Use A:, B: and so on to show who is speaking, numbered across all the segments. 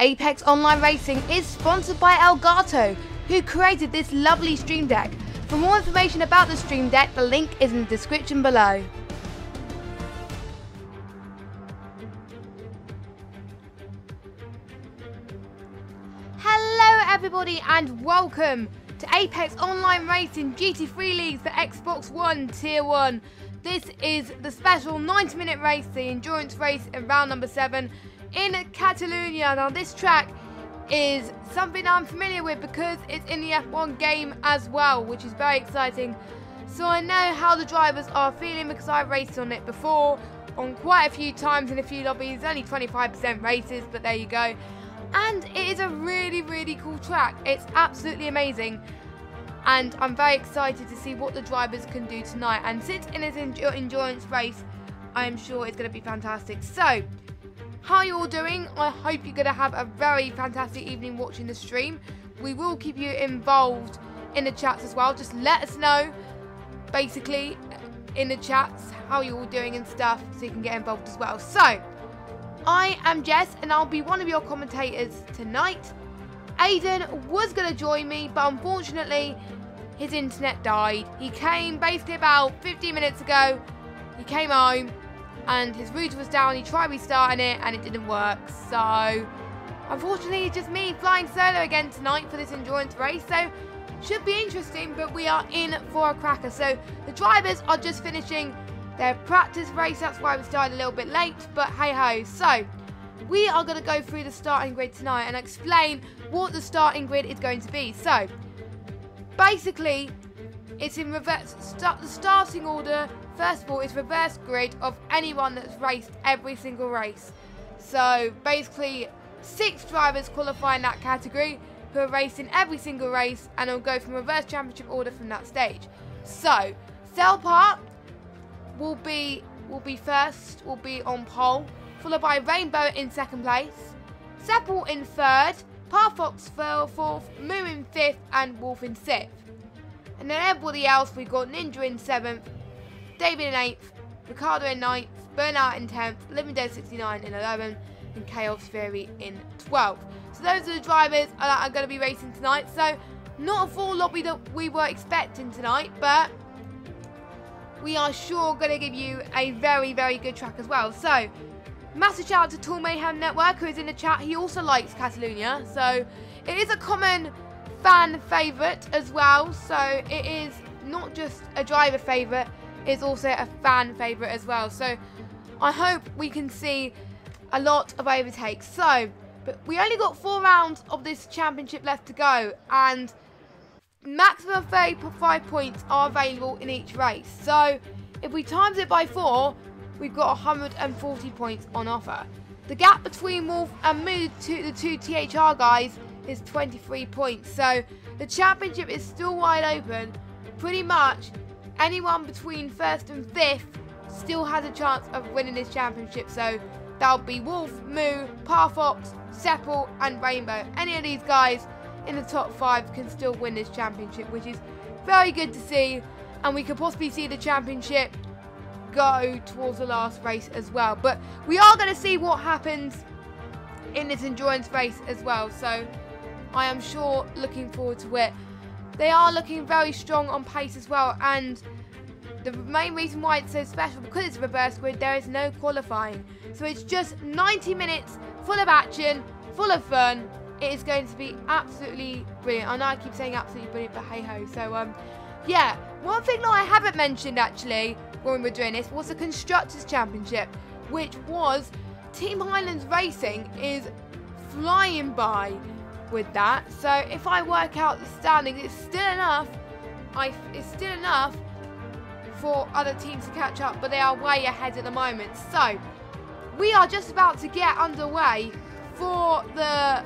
A: Apex Online Racing is sponsored by Elgato, who created this lovely stream deck. For more information about the stream deck, the link is in the description below. Hello everybody and welcome to Apex Online Racing GT3 Leagues for Xbox One Tier 1. This is the special 90-minute race, the endurance race in round number 7 in Catalunya. Now this track is something I'm familiar with because it's in the F1 game as well, which is very exciting. So I know how the drivers are feeling because I've raced on it before, on quite a few times in a few lobbies, only 25% races, but there you go. And it is a really cool track. It's absolutely amazing. And I'm very excited to see what the drivers can do tonight. And since in this endurance race, I am sure it's going to be fantastic. So, how are you all doing? I hope you're going to have a very fantastic evening watching the stream. We will keep you involved in the chats as well. Just let us know, basically, in the chats, how you're all doing and stuff, so you can get involved as well. So, I am Jess, and I'll be one of your commentators tonight. Aiden was going to join me, but unfortunately, his internet died. He came basically about 15 minutes ago. He came home, and his router was down. He tried restarting it, and it didn't work. So, unfortunately, it's just me flying solo again tonight for this endurance race. So, should be interesting, but we are in for a cracker. So, the drivers are just finishing their practice race. That's why we started a little bit late, but hey ho. So we are going to go through the starting grid tonight and explain what the starting grid is going to be. So basically it's in reverse. The starting order, first of all, is reverse grid of anyone that's raced every single race. So basically 6 drivers qualify in that category who are racing every single race, and it'll go from reverse championship order from that stage. So Cell Park will be first, will be on pole, followed by Rainbow in second place, Seppel in third, Parfox fourth, Moo in 5th, and Wolf in 6th. And then everybody else, we've got Ninja in 7th, David in 8th, Ricardo in 9th, Burnout in 10th, Living Dead 69 in 11th, and Chaos Fury in 12th. So those are the drivers that are going to be racing tonight. So not a full lobby that we were expecting tonight, but we are sure going to give you a very good track as well. So, massive shout out to Tool Mayhem Network, who is in the chat. He also likes Catalunya, so it is a common fan favourite as well. So it is not just a driver favourite, it's also a fan favourite as well. So I hope we can see a lot of overtakes. So, but we only got 4 rounds of this championship left to go, and maximum 35 points are available in each race. So if we times it by 4, we've got 140 points on offer. The gap between Wolf and Moo, the two THR guys, is 23 points. So the championship is still wide open. Pretty much anyone between 1st and 5th still has a chance of winning this championship. So that'll be Wolf, Moo, Parfox, Seppel and Rainbow. Any of these guys in the top 5 can still win this championship, which is very good to see, and we could possibly see the championship go towards the last race as well. But we are going to see what happens in this endurance race as well, so I am sure looking forward to it. They are looking very strong on pace as well, and the main reason why it's so special, because it's a reverse grid, there is no qualifying, so it's just 90 minutes full of action, full of fun. It is going to be absolutely brilliant. I know I keep saying absolutely brilliant, but hey ho. So yeah, one thing that I haven't mentioned actually when we were doing this was the Constructors Championship, which was Team Highlands Racing is flying by with that. So if I work out the standings, it's still enough. It's still enough for other teams to catch up, but they are way ahead at the moment. So we are just about to get underway for the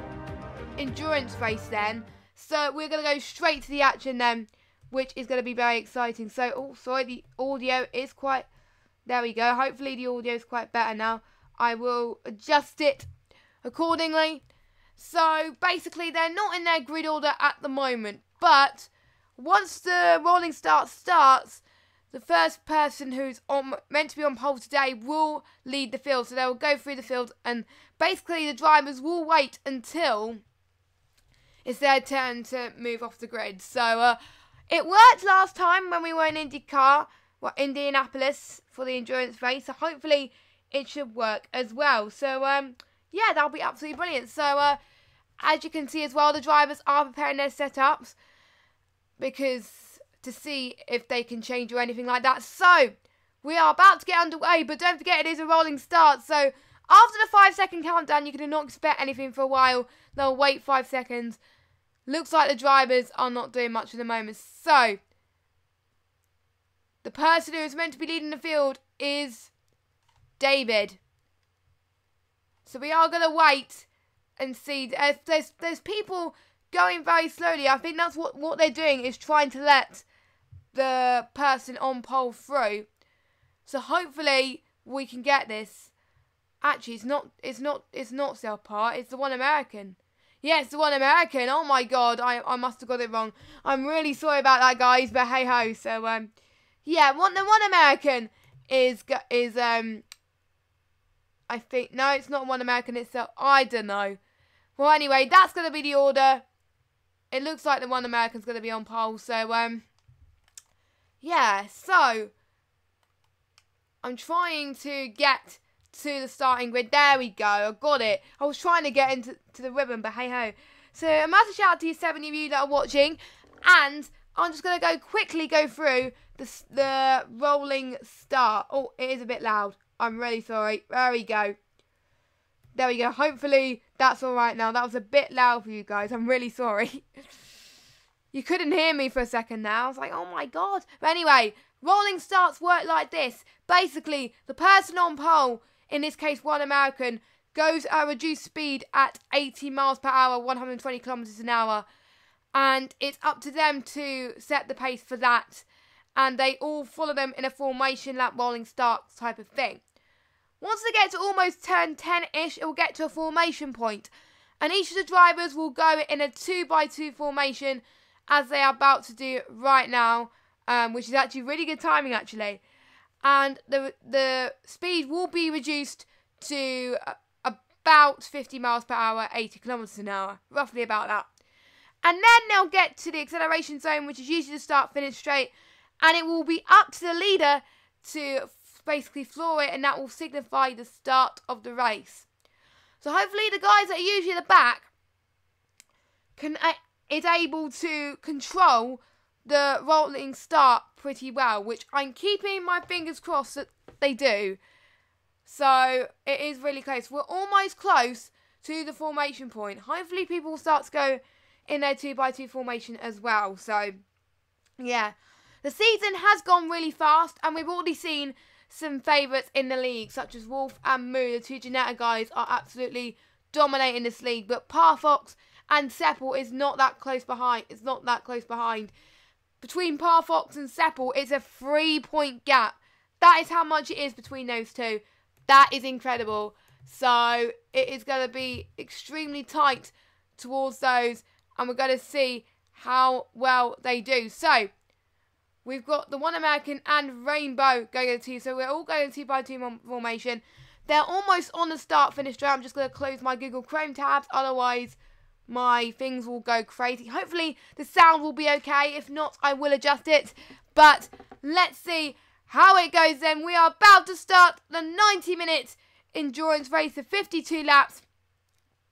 A: endurance race then, so we're going to go straight to the action then, which is going to be very exciting. So, oh sorry, the audio is quite, there we go, hopefully the audio is quite better now. I will adjust it accordingly. So basically they're not in their grid order at the moment, but once the rolling start starts, the first person who's meant to be on pole today will lead the field. So they will go through the field, and basically the drivers will wait until it's their turn to move off the grid. So it worked last time when we were in Indianapolis for the endurance race. So hopefully it should work as well. So yeah, that'll be absolutely brilliant. So as you can see as well, the drivers are preparing their setups to see if they can change or anything like that. So we are about to get underway, but don't forget it is a rolling start. So after the 5-second countdown, you can not expect anything for a while. They'll wait 5 seconds. Looks like the drivers are not doing much at the moment. So the person who is meant to be leading the field is David. So we are going to wait and see. There's people going very slowly. I think that's what they're doing, is trying to let the person on pole through. So hopefully we can get this. Actually, it's not South Park. It's the one American. Yes, the one American. Oh my God, I must have got it wrong. I'm really sorry about that, guys. But hey ho. So yeah, the one American is I think, no, it's not one American. It's I don't know. Well, anyway, that's gonna be the order. It looks like the one American's gonna be on pole. So yeah. So I'm trying to get to the starting grid. There we go. I got it. I was trying to get into the ribbon, but hey ho. So a massive shout out to you 7 of you that are watching, and I'm just gonna quickly go through the rolling start. Oh, it is a bit loud. I'm really sorry. There we go. There we go. Hopefully that's all right now. That was a bit loud for you guys. I'm really sorry. You couldn't hear me for a second now. I was like, oh my God. But anyway, rolling starts work like this. Basically, the person on pole, in this case one American, goes at a reduced speed at 80 miles per hour, 120 kilometers an hour. And it's up to them to set the pace for that. And they all follow them in a formation lap rolling start type of thing. Once they get to almost turn 10-ish, it will get to a formation point. And each of the drivers will go in a 2x2 formation, as they are about to do right now. Which is actually really good timing, actually. And the speed will be reduced to about 50 miles per hour, 80 kilometers an hour. Roughly about that. And then they'll get to the acceleration zone, which is usually the start-finish straight. And it will be up to the leader to basically floor it, and that will signify the start of the race. So hopefully the guys that are usually at the back is able to control the rolling start pretty well, which I'm keeping my fingers crossed that they do. So it is really close. We're almost close to the formation point. Hopefully people will start to go in their 2x2 formation as well. So yeah, the season has gone really fast, and we've already seen some favourites in the league, such as Wolf and Moo. The two Janetta guys are absolutely dominating this league, but Parfox and Seppel is not that close behind. It's not that close behind. Between Parfox and Seppel, it's a 3-point gap. That is how much it is between those two. That is incredible. So it is going to be extremely tight towards those, and we're going to see how well they do. So we've got the one American and Rainbow going to 2, so we're all going 2x2 formation. They're almost on the start-finish straight. I'm just going to close my Google Chrome tabs, otherwise my things will go crazy. Hopefully the sound will be okay. If not, I will adjust it. But let's see how it goes then. We are about to start the 90-minute endurance race of 52 laps,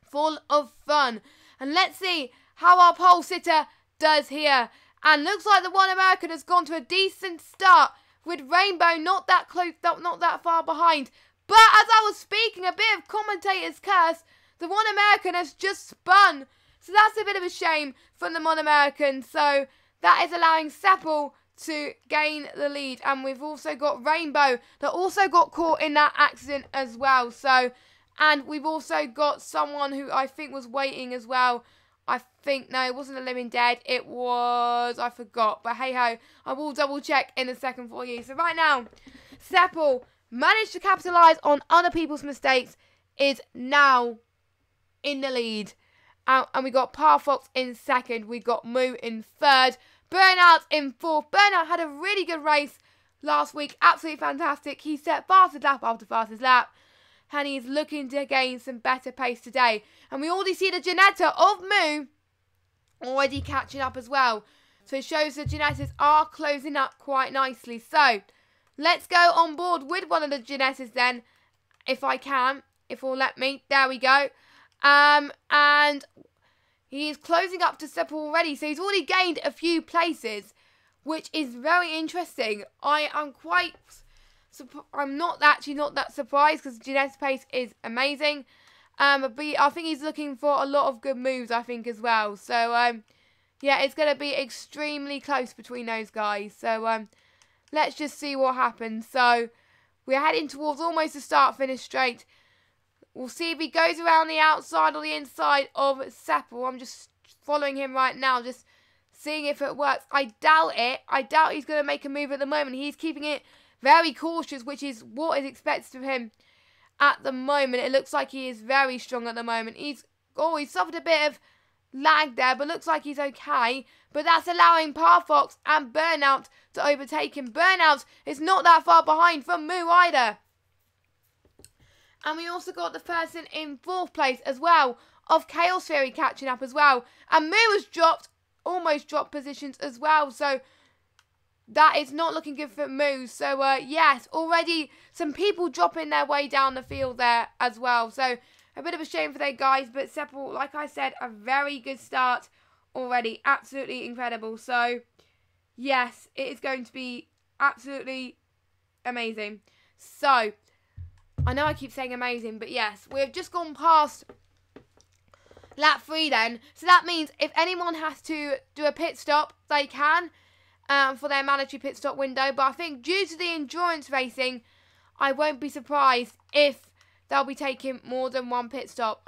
A: full of fun. And let's see how our pole sitter does here. And looks like the one American has gone to a decent start, with Rainbow not that close, not that far behind. But as I was speaking, a bit of commentator's curse, the one American has just spun. So that's a bit of a shame from the one American. So that is allowing Seppel to gain the lead. And we've also got Rainbow that also got caught in that accident as well. So, and we've also got someone who I think was waiting as well. I think, no, it wasn't a living dead. It was, I forgot. But hey ho, I will double check in a second for you. So right now, Seppel managed to capitalise on other people's mistakes, is now in the lead. And we got Parfox in second. We got Moo in third. Burnout in fourth. Burnout had a really good race last week. Absolutely fantastic. He set fastest lap after fastest lap. And he's looking to gain some better pace today. And we already see the Ginetta of Moo already catching up as well. So it shows the Ginettas are closing up quite nicely. So let's go on board with one of the Ginettas then, if I can, if it'll let me. There we go. And he is closing up to Seppo already. So he's already gained a few places, which is very interesting. I'm not that surprised because Ginetta's pace is amazing. But I think he's looking for a lot of good moves, I think, as well. So, yeah, it's going to be extremely close between those guys. So, let's just see what happens. So, we're heading towards almost the start-finish straight. We'll see if he goes around the outside or the inside of Seppo. I'm just following him right now, just seeing if it works. I doubt it. I doubt he's going to make a move at the moment. He's keeping it very cautious, which is what is expected of him at the moment. It looks like he is very strong at the moment. He's suffered a bit of lag there, but looks like he's okay. But that's allowing Parfox and Burnout to overtake him. Burnout is not that far behind from Moo either. And we also got the person in 4th place as well of Chaos Theory catching up as well. And Moo has almost dropped positions as well. So that is not looking good for Moo. So, yes, already some people dropping their way down the field there as well. So, a bit of a shame for their guys. But Seppo, like I said, a very good start already. Absolutely incredible. So, yes, it is going to be absolutely amazing. So, I know I keep saying amazing, but yes, we've just gone past lap 3 then. So, that means if anyone has to do a pit stop, they can. For their mandatory pit stop window. But I think due to the endurance racing, I won't be surprised if they'll be taking more than one pit stop.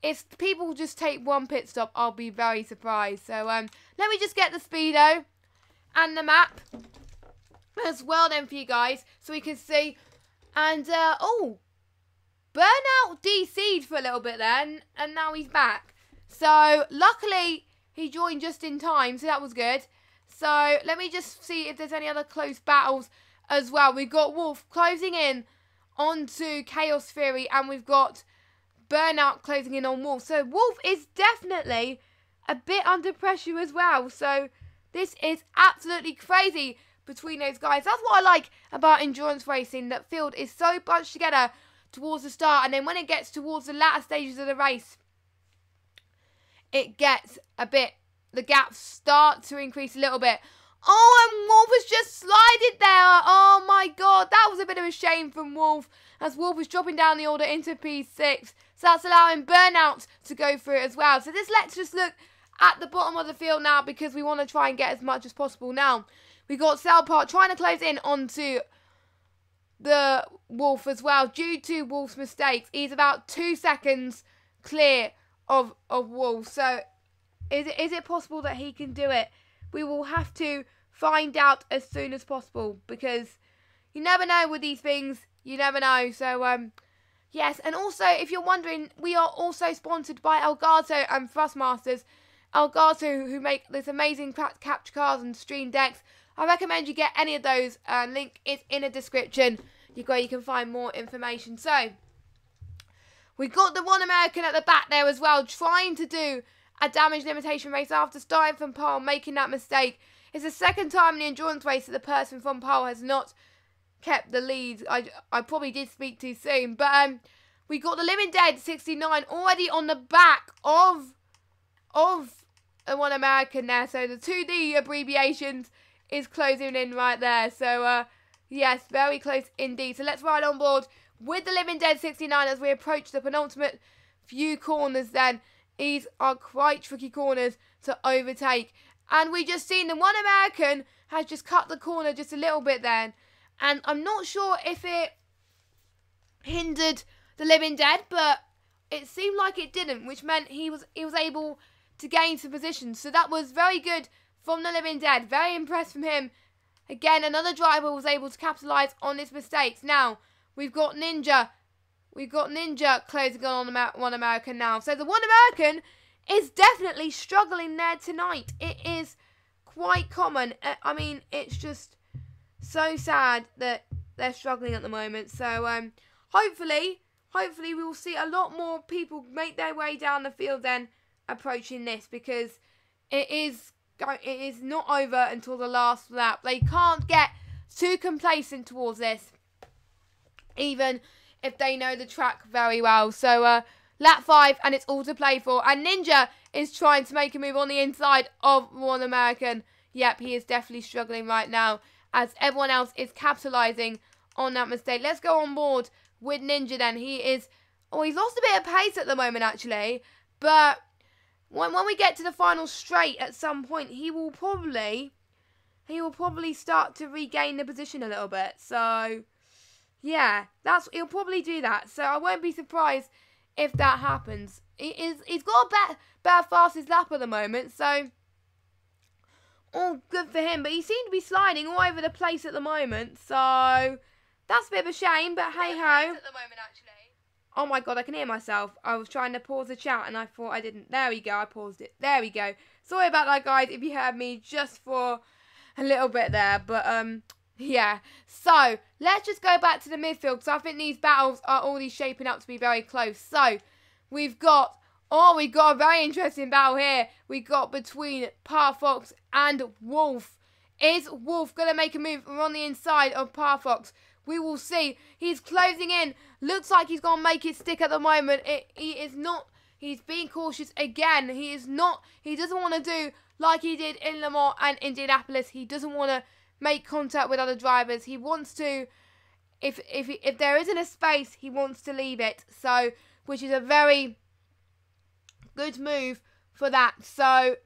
A: If people just take one pit stop, I'll be very surprised. So let me just get the speedo and the map as well then for you guys, so we can see. And Burnout DC'd for a little bit then, and now he's back. So luckily he joined just in time, so that was good. So, let me just see if there's any other close battles as well. We've got Wolf closing in onto Chaos Theory, and we've got Burnout closing in on Wolf. So, Wolf is definitely a bit under pressure as well. So, this is absolutely crazy between those guys. That's what I like about endurance racing. That field is so bunched together towards the start, and then when it gets towards the latter stages of the race, it gets a bit, the gaps start to increase a little bit. Oh, and Wolf has just slided there. Oh my god, that was a bit of a shame from Wolf, as Wolf is dropping down the order into P6. So that's allowing Burnout to go through it as well. So let's just look at the bottom of the field now, because we want to try and get as much as possible now. We got Salpart trying to close in onto the Wolf as well, due to Wolf's mistakes. He's about 2 seconds clear of Wolf. So is it possible that he can do it? We will have to find out as soon as possible, because you never know with these things. You never know. So yes, and also if you're wondering, we are also sponsored by Elgato and Thrustmasters. Elgato, who make this amazing capture cards and stream decks. I recommend you get any of those. Link is in the description. You can find more information. So we got the one American at the back there as well, trying to do a damage limitation race after starting from pole, making that mistake. It's the second time in the endurance race that the person from pole has not kept the lead. I probably did speak too soon. But we got the Living Dead 69 already on the back of the one American there. So the 2D abbreviations is closing in right there. So yes, very close indeed. So let's ride on board with the Living Dead 69 as we approach the penultimate few corners then. These are quite tricky corners to overtake. And we just seen the one American has just cut the corner just a little bit then. And I'm not sure if it hindered the Living Dead, but it seemed like it didn't, which meant he was able to gain some positions. So that was very good from the Living Dead. Very impressed from him. Again, another driver was able to capitalise on his mistakes. Now, we've got Ninja. We've got Ninja closing on one American now. So the one American is definitely struggling there tonight. It is quite common. I mean, it's just So sad that they're struggling at the moment. So hopefully we will see a lot more people make their way down the field then approaching this, because it is not over until the last lap. They can't get too complacent towards this, even if they know the track very well. So lap 5, and it's all to play for. And Ninja is trying to make a move on the inside of one American. Yep, he is definitely struggling right now, as everyone else is capitalising on that mistake. Let's go on board with Ninja then. He's lost a bit of pace at the moment, actually. But when we get to the final straight at some point, he will probably start to regain the position a little bit. So yeah, he'll probably do that. So I won't be surprised if that happens. He's got a better fastest lap at the moment, so all good for him. But he seemed to be sliding all over the place at the moment, so that's a bit of a shame. But hey ho. Oh my god, I can hear myself. I was trying to pause the chat and I thought I didn't. There we go, I paused it. There we go. Sorry about that, guys, if you heard me just for a little bit there. But yeah. So let's just go back to the midfield, because I think these battles are already shaping up to be very close. So we've got a very interesting battle here. We got between Parfox and Wolf. Is Wolf going to make a move on the inside of Parfox? We will see. He's closing in. Looks like he's going to make it stick at the moment. He is not. He's being cautious again. He is not. He doesn't want to do like he did in Le Mans and Indianapolis. He doesn't want to make contact with other drivers. He wants to, if there isn't a space, he wants to leave it. So, which is a very good move for that. So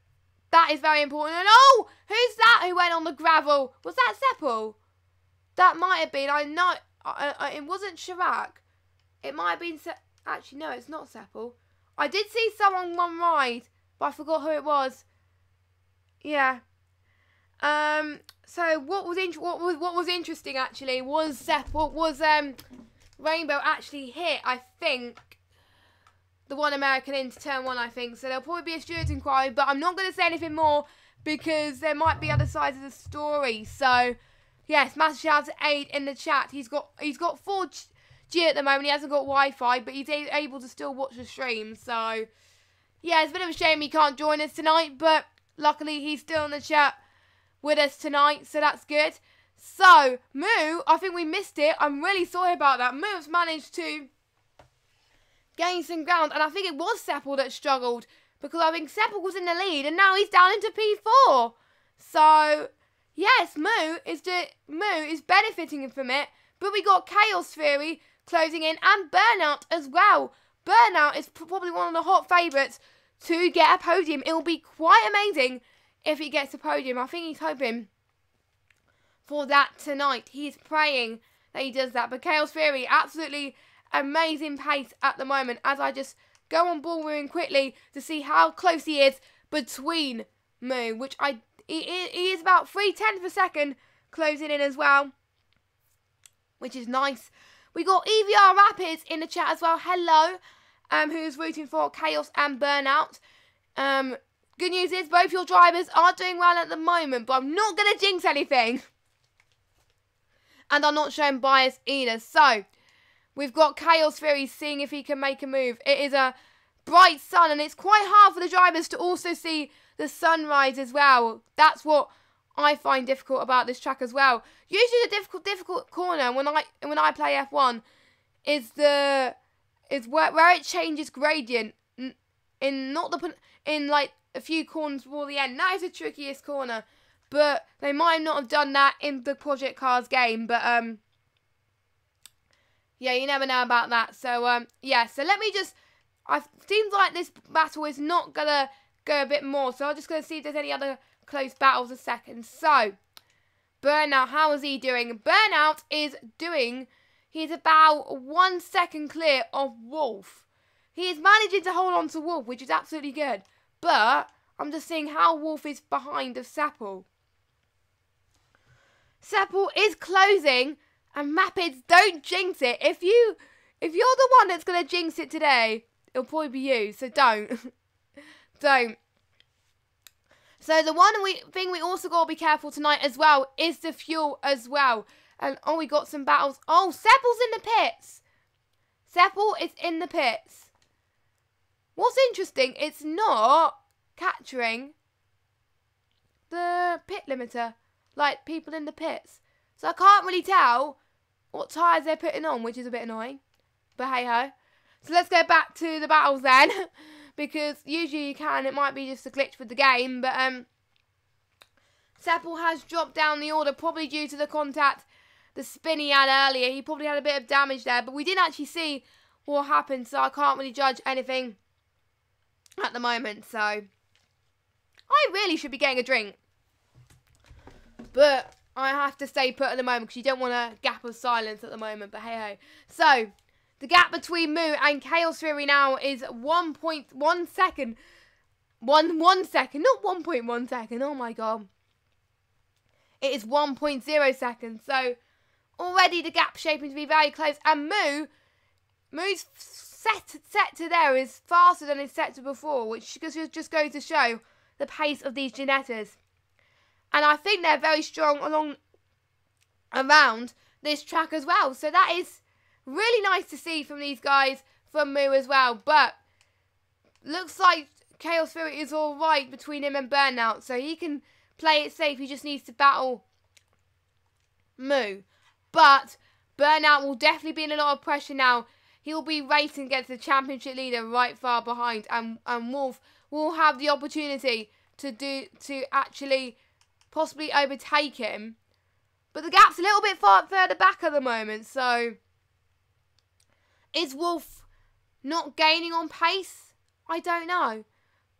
A: that is very important. And oh, who's that who went on the gravel? Was that Seppel? That might have been. I know it wasn't Chirac. It might have been. Actually, no, it's not Seppel. I did see someone one ride, but I forgot who it was. Yeah. So what was interesting actually was Rainbow actually hit, I think, the one American into turn 1, I think. So there'll probably be a stewards inquiry, but I'm not going to say anything more because there might be other sides of the story. So yes, massive shout out to Aid in the chat. He's got 4G at the moment. He hasn't got Wi-Fi, but he's able to still watch the stream. So yeah, it's a bit of a shame he can't join us tonight, but luckily he's still in the chat with us tonight, so that's good. So Moo, I think we missed it. I'm really sorry about that. Moo's managed to gain some ground, and I think it was Seppel that struggled, because I think Seppel was in the lead and now he's down into P4. So yes, Moo is benefiting from it, but we got Chaos Fury closing in and Burnout as well. Burnout is probably one of the hot favourites to get a podium. It will be quite amazing if he gets a podium. I think he's hoping for that tonight. He's praying that he does that. But Chaos Fury, absolutely amazing pace at the moment, as I just go on ballroom quickly to see how close he is between Moo, which he is about 3/10 of a second closing in as well, which is nice. We got EVR Rapids in the chat as well. Hello, who's rooting for Chaos and Burnout. Good news is both your drivers are doing well at the moment, but I'm not going to jinx anything. And I'm not showing bias either. So we've got Chaos Fury seeing if he can make a move. It is a bright sun, and it's quite hard for the drivers to also see the sunrise as well. That's what I find difficult about this track as well. Usually the difficult corner when I play F1 is where it changes gradient in like a few corners before the end. That is the trickiest corner, but they might not have done that in the Project Cars game. But yeah, you never know about that. So yeah, so let me just. Seems like this battle is not gonna go a bit more, so I'm just gonna see if there's any other close battles a second. So Burnout, how is he doing? Burnout is doing. He's about 1 second clear of Wolf. He is managing to hold on to Wolf, which is absolutely good. But I'm just seeing how Wolf is behind of Seppel. Seppel is closing, and Rapids, don't jinx it. If you're the one that's gonna jinx it today, it'll probably be you. So don't, don't. So the one thing we also got to be careful tonight as well is the fuel as well. And oh, we got some battles. Oh, Seppel's in the pits. Seppel is in the pits. What's interesting, it's not capturing the pit limiter, like people in the pits. So I can't really tell what tyres they're putting on, which is a bit annoying. But hey-ho. So let's go back to the battles then. Because usually you can, it might be just a glitch with the game. But Seppel has dropped down the order, probably due to the contact, the spin he had earlier. He probably had a bit of damage there. But we didn't actually see what happened, so I can't really judge anything at the moment. So I really should be getting a drink. But I have to stay put at the moment because you don't want a gap of silence at the moment. But hey-ho. So the gap between Moo and Chaos Fury now is 1.1 second. 1 second, not 1.1 second. Oh my god. It is 1.0 seconds. So already the gap shaping to be very close. And Moo's set to there is faster than his set to before, which just goes to show the pace of these Ginettas. And I think they're very strong around this track as well. So that is really nice to see from these guys, from Moo as well. But looks like Chaos Fury is all right between him and Burnout. So he can play it safe. He just needs to battle Moo. But Burnout will definitely be in a lot of pressure now. He'll be racing against the championship leader right far behind. And Wolf will have the opportunity to actually possibly overtake him. But the gap's a little bit further back at the moment. So is Wolf not gaining on pace? I don't know.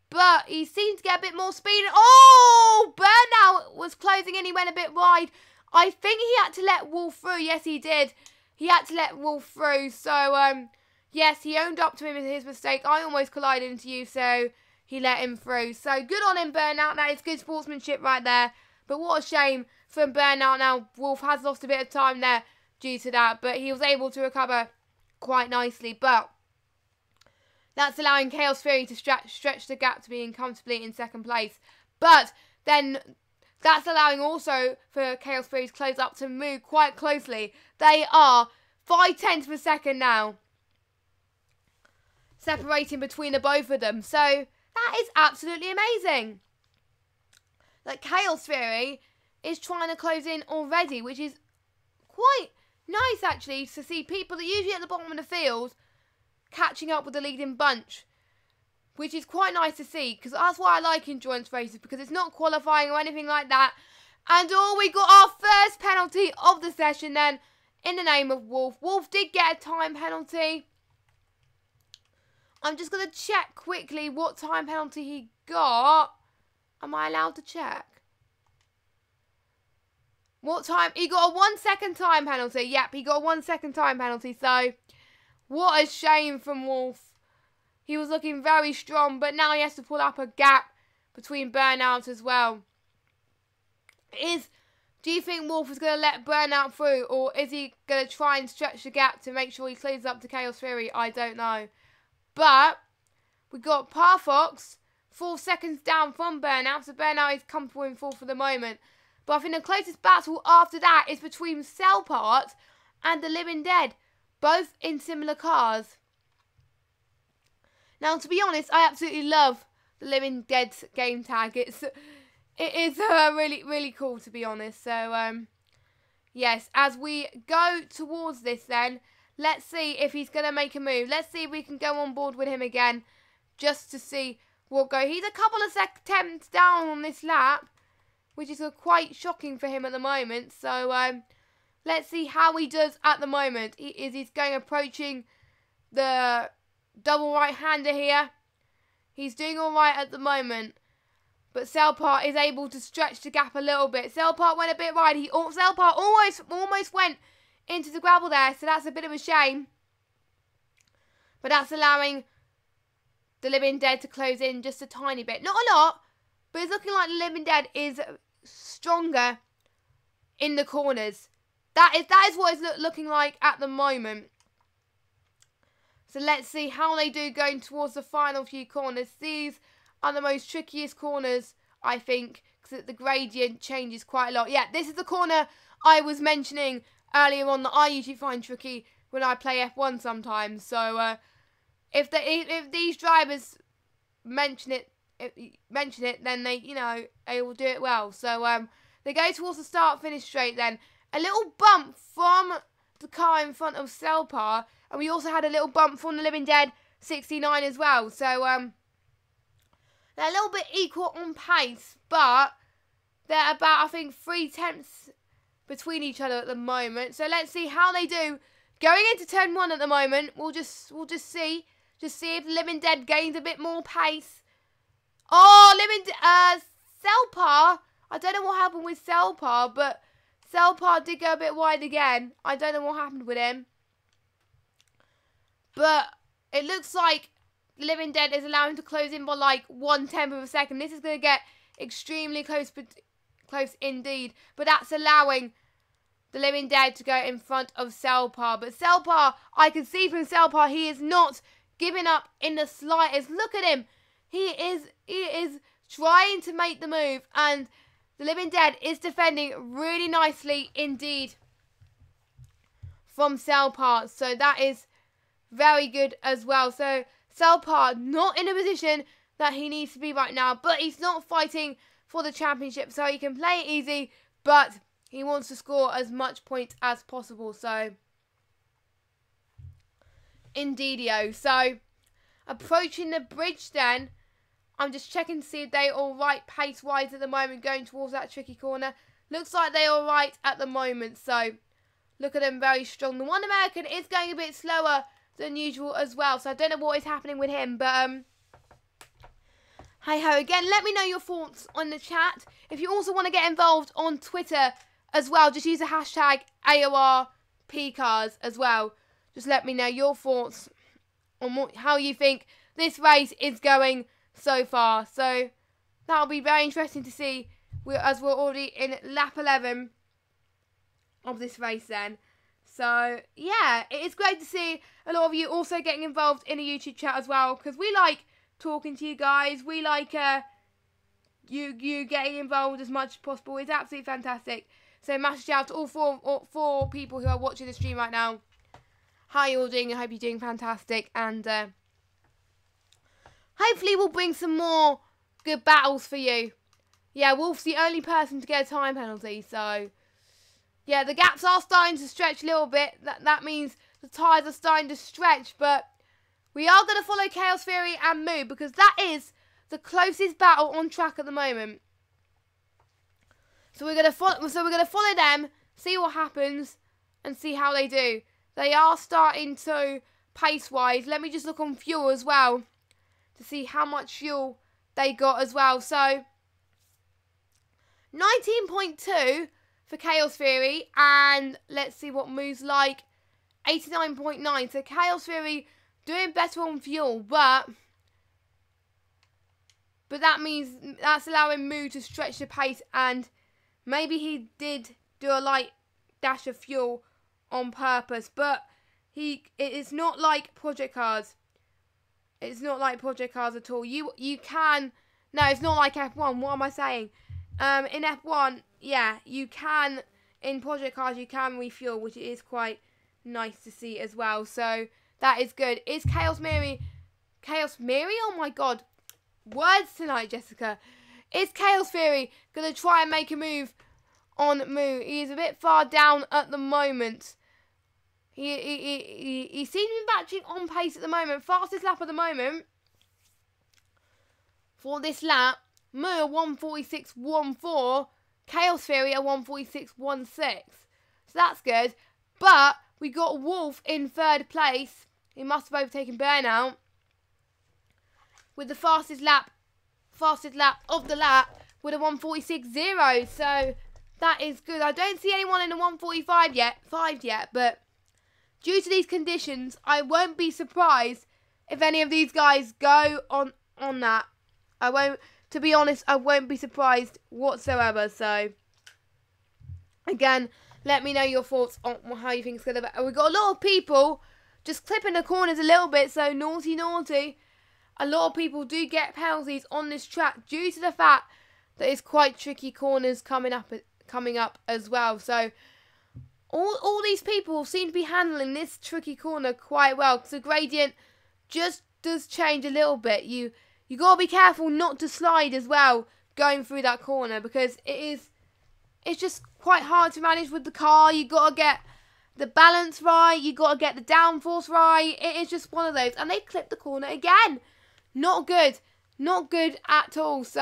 A: But he seemed to get a bit more speed. Oh! Burnout was closing in. He went a bit wide. I think he had to let Wolf through. Yes, he did. He had to let Wolf through. So, yes, he owned up to his mistake. I almost collided into you, so he let him through. So, good on him, Burnout. That is good sportsmanship right there. But what a shame from Burnout now. Wolf has lost a bit of time there due to that. But he was able to recover quite nicely. But that's allowing Chaos Fury to stretch the gap to being comfortably in second place. But then that's allowing also for Chaos Fury to close up to Moo quite closely. They are 0.5 of a second now separating between the both of them. So that is absolutely amazing. Like Chaos Fury is trying to close in already, which is quite nice actually to see people that are usually at the bottom of the field catching up with the leading bunch, which is quite nice to see, because that's why I like endurance races, because it's not qualifying or anything like that. And oh, we got our first penalty of the session then, in the name of Wolf. Wolf did get a time penalty. I'm just going to check quickly what time penalty he got. Am I allowed to check? What time? He got a 1 second time penalty. Yep, he got a 1 second time penalty, so what a shame from Wolf. He was looking very strong, but now he has to pull up a gap between Burnout as well. Do you think Wolf is going to let Burnout through, or is he going to try and stretch the gap to make sure he clears up to Chaos Fury? I don't know. But we got Parfox 4 seconds down from Burnout, so Burnout is comfortable in fourth for the moment. But I think the closest battle after that is between Cellpart and the Living Dead, both in similar cars. Now, to be honest, I absolutely love the Living Dead game tag. It is really, really cool, to be honest. So, yes, as we go towards this then, let's see if he's going to make a move. Let's see if we can go on board with him again, just to see what go. He's a couple of attempts down on this lap, which is quite shocking for him at the moment. So, let's see how he does at the moment. He's going approaching the double right-hander here. He's doing all right at the moment. But Cellpart is able to stretch the gap a little bit. Cellpart went a bit wide. Cellpart almost went into the gravel there. So that's a bit of a shame. But that's allowing the Living Dead to close in just a tiny bit. Not a lot. But it's looking like the Living Dead is stronger in the corners. That is what it's looking like at the moment. So let's see how they do going towards the final few corners. These are the most trickiest corners I think, because the gradient changes quite a lot. Yeah, this is the corner I was mentioning earlier on that I usually find tricky when I play F1 sometimes. So if these drivers mention it, then they, you know, they will do it well. So they go towards the start-finish straight then. A little bump from the car in front of Selpar, and we also had a little bump from the Living Dead 69 as well. So they're a little bit equal on pace, but they're about, I think, 3 tenths between each other at the moment. So let's see how they do going into turn 1 at the moment. We'll just see if Living Dead gains a bit more pace. Oh, Selpar. I don't know what happened with Selpar, but Selpar did go a bit wide again. I don't know what happened with him. But it looks like Living Dead is allowing to close in by like 1/10 of a second. This is going to get extremely close indeed. But that's allowing the Living Dead to go in front of Selpar. But Selpar, I can see from Selpar, he is not giving up in the slightest. Look at him. He is trying to make the move, and the Living Dead is defending really nicely indeed from Selpar. So that is very good as well. So Selpar not in a position that he needs to be right now, but he's not fighting for the championship, so he can play it easy, but he wants to score as much points as possible. So indeedio. So approaching the bridge then. I'm just checking to see if they're all right pace-wise at the moment, going towards that tricky corner. Looks like they're all right at the moment, so look at them, very strong. The one American is going a bit slower than usual as well, so I don't know what is happening with him, but hey-ho. Again, let me know your thoughts on the chat. If you also want to get involved on Twitter as well, just use the hashtag AOR CARS as well. Just let me know your thoughts on how you think this race is going so far. So that'll be very interesting to see, as we're already in lap 11 of this race then. So yeah, it is great to see a lot of you also getting involved in a YouTube chat as well, because we like talking to you guys. We like you getting involved as much as possible. It's absolutely fantastic. So massive shout out to all four people who are watching the stream right now. How are you all doing? I hope you're doing fantastic, and hopefully we'll bring some more good battles for you. Yeah, Wolf's the only person to get a time penalty, so yeah, the gaps are starting to stretch a little bit. That means the tyres are starting to stretch, but we are going to follow Chaos Theory and Moo, because that is the closest battle on track at the moment. So we're going to follow them, see what happens, and see how they do. They are starting to pace-wise. Let me just look on fuel as well to see how much fuel they got as well. So 19.2 for Chaos Theory, and let's see what Moo's like. 89.9. So Chaos Theory doing better on fuel, but that means that's allowing Moo to stretch the pace, and maybe he did do a light dash of fuel on purpose, but it's not like Project Cars. It's not like Project Cars at all. You can, no, it's not like F1. What am I saying? In F1, yeah, you can, in Project Cars, you can refuel, which is quite nice to see as well. So that is good. Is Chaos Mary? Oh my God, words tonight, Jessica. Is Chaos Theory gonna try and make a move on Moo? He is a bit far down at the moment. He seems to be matching on pace at the moment. Fastest lap at the moment for this lap. Moo 146.14. Chaos Theory at 146.16. So that's good. But we got Wolf in third place. He must have overtaken Burnout with the fastest lap of the lap with a 146.0. So that is good. I don't see anyone in the 145 yet, but due to these conditions, I won't be surprised if any of these guys go on that. To be honest, I won't be surprised whatsoever. So again, let me know your thoughts on how you think it's going to be. We've got a lot of people just clipping the corners a little bit, so naughty. A lot of people do get penalties on this track due to the fact there is quite tricky corners coming up as well. So all these people seem to be handling this tricky corner quite well, because the gradient just does change a little bit. You got to be careful not to slide as well going through that corner, because it's just quite hard to manage with the car. You got to get the balance right, you got to get the downforce right. It is just one of those. And they clipped the corner again. Not good. Not good at all. So,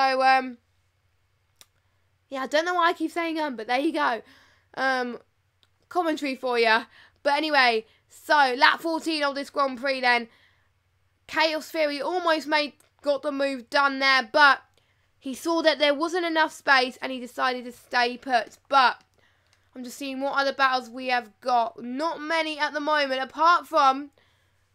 A: yeah, I don't know why I keep saying but there you go. Commentary for you. But anyway, so lap 14 of this Grand Prix then. Chaos Theory almost got the move done there, but he saw that there wasn't enough space and he decided to stay put. But I'm just seeing what other battles we have got. Not many at the moment, apart from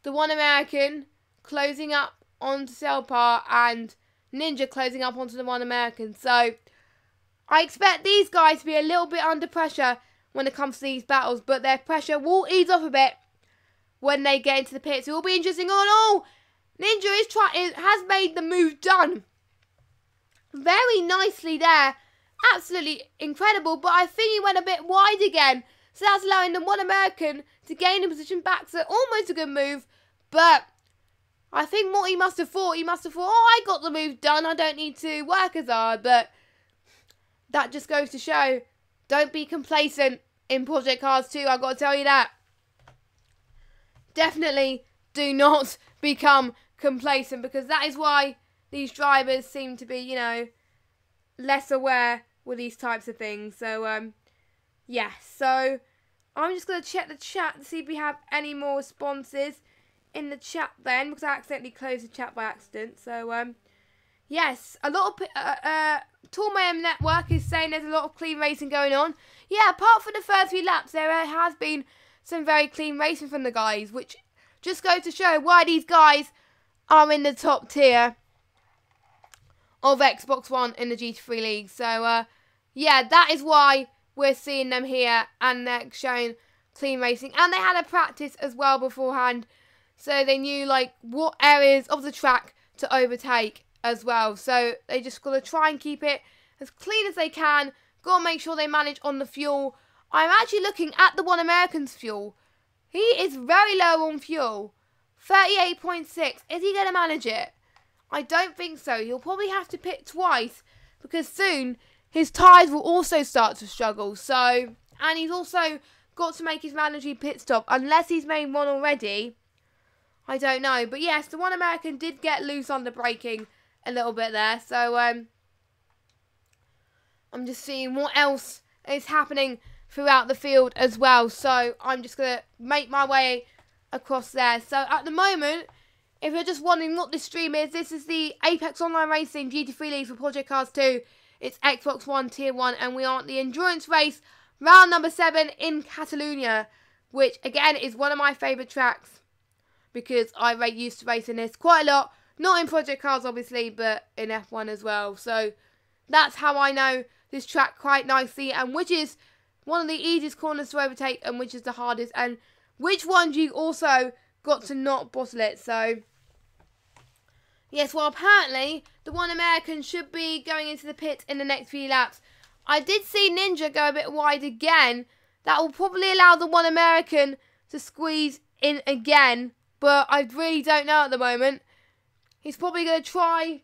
A: the one American closing up onto Selpar and Ninja closing up onto the one American. So I expect these guys to be a little bit under pressure when it comes to these battles, but their pressure will ease off a bit when they get into the pits. It will be interesting. Oh no! Ninja has made the move done very nicely there. Absolutely incredible, but I think he went a bit wide again. So that's allowing the one American to gain a position back. So almost a good move, but I think what he must have thought, oh, I got the move done. I don't need to work as hard. But that just goes to show, don't be complacent in Project Cars 2. I've got to tell you that. Definitely do not become complacent, because that is why these drivers seem to be, you know, less aware with these types of things. So, yeah. So, I'm just going to check the chat to see if we have any more responses in the chat then, because I accidentally closed the chat by accident. So, yes, a lot of Tourmayhem Network is saying there's a lot of clean racing going on. Yeah, apart from the first few laps, there has been some very clean racing from the guys, which just goes to show why these guys are in the top tier of Xbox One in the GT3 League. So, yeah, that is why we're seeing them here, and they're showing clean racing. And they had a practice as well beforehand, so they knew, like, what areas of the track to overtake as well. So they just got to try and keep it as clean as they can. Got to make sure they manage on the fuel. I'm actually looking at the one American's fuel. He is very low on fuel. 38.6. Is he going to manage it? I don't think so. He'll probably have to pit twice, because soon his tyres will also start to struggle. So, and he's also got to make his mandatory pit stop, unless he's made one already. I don't know. But yes, the one American did get loose on the braking a little bit there. So, I'm just seeing what else is happening throughout the field as well. So, I'm just going to make my way across there. So, at the moment, if you're just wondering what this stream is, this is the Apex Online Racing GT3 Leagues for Project Cars 2. It's Xbox One Tier 1, and we are at the endurance race, round number 7 in Catalunya, which, again, is one of my favourite tracks, because I used to race in this quite a lot. Not in Project Cars, obviously, but in F1 as well. So, that's how I know this track quite nicely, and which is one of the easiest corners to overtake, and which is the hardest, and which ones you also got to not bottle it. So, yes, well, apparently the one American should be going into the pit in the next few laps. I did see Ninja go a bit wide again. That will probably allow the one American to squeeze in again, but I really don't know at the moment. He's probably going to try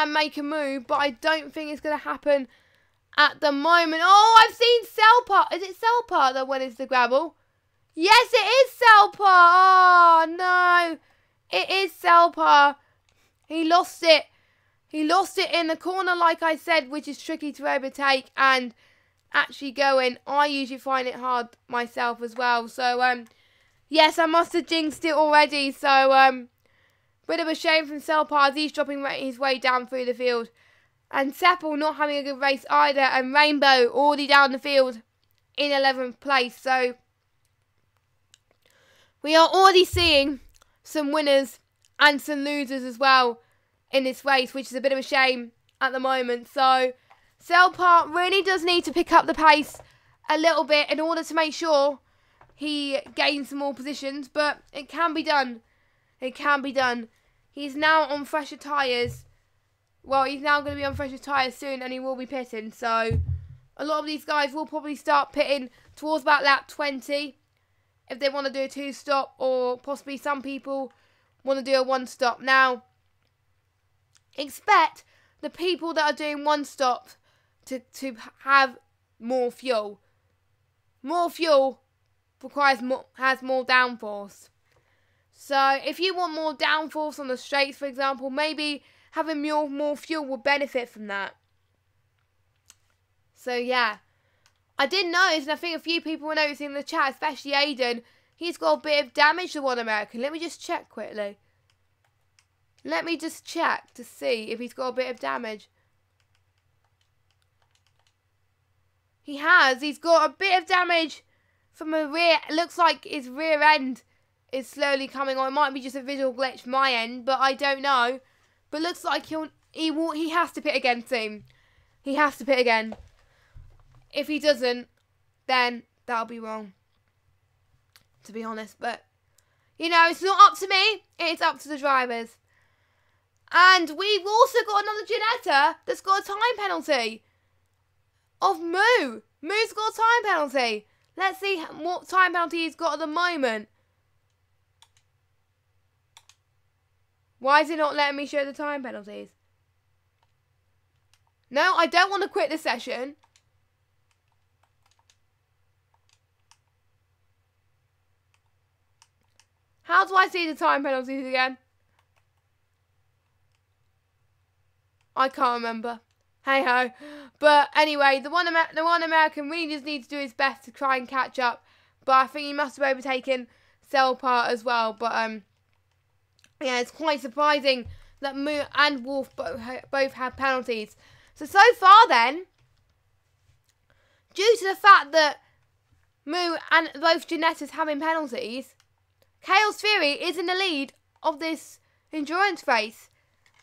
A: and make a move, but I don't think it's going to happen at the moment. Oh, I've seen Selpar. Is it Selpar that went into the gravel? Yes, it is Selpar. Oh, no. It is Selpar. He lost it. He lost it in the corner, like I said, which is tricky to overtake and actually go in. I usually find it hard myself as well. So, yes, I must have jinxed it already. So, bit of a shame from Selpar as he's dropping his way down through the field. And Seppel not having a good race either. And Rainbow already down the field in 11th place. So, we are already seeing some winners and some losers as well in this race, which is a bit of a shame at the moment. So, Selpar really does need to pick up the pace a little bit in order to make sure he gains some more positions. But it can be done. It can be done. he's now on fresher tyres. Well, he's now going to be on fresher tyres soon, and he will be pitting. So a lot of these guys will probably start pitting towards about lap 20 if they want to do a 2-stop, or possibly some people want to do a 1-stop. Now, expect the people that are doing 1-stop to have more fuel. More fuel has more downforce. So if you want more downforce on the straights, for example, maybe having more fuel will benefit from that. So yeah, I did notice, and I think a few people were noticing in the chat, especially Aiden, he's got a bit of damage to One American. Let me just check quickly. Let me just check to see if he's got a bit of damage. He has. He's got a bit of damage from a rear. It looks like his rear end is slowly coming on. It might be just a visual glitch from my end, but I don't know. But it looks like he has to pit again soon. He has to pit again. If he doesn't, then that'll be wrong, to be honest. But, you know, it's not up to me. It's up to the drivers. And we've also got another Ginetta that's got a time penalty of Moo. Moo's got a time penalty. Let's see what time penalty he's got at the moment. Why is it not letting me show the time penalties? No, I don't want to quit the session. How do I see the time penalties again? I can't remember. Hey ho. But anyway, the one American really just needs to do his best to try and catch up. But I think he must have overtaken Selpart as well. But yeah, it's quite surprising that Moo and Wolf both have penalties. So far then, due to the fact that Moo and both Ginettas having penalties, Chaos Fury is in the lead of this endurance race.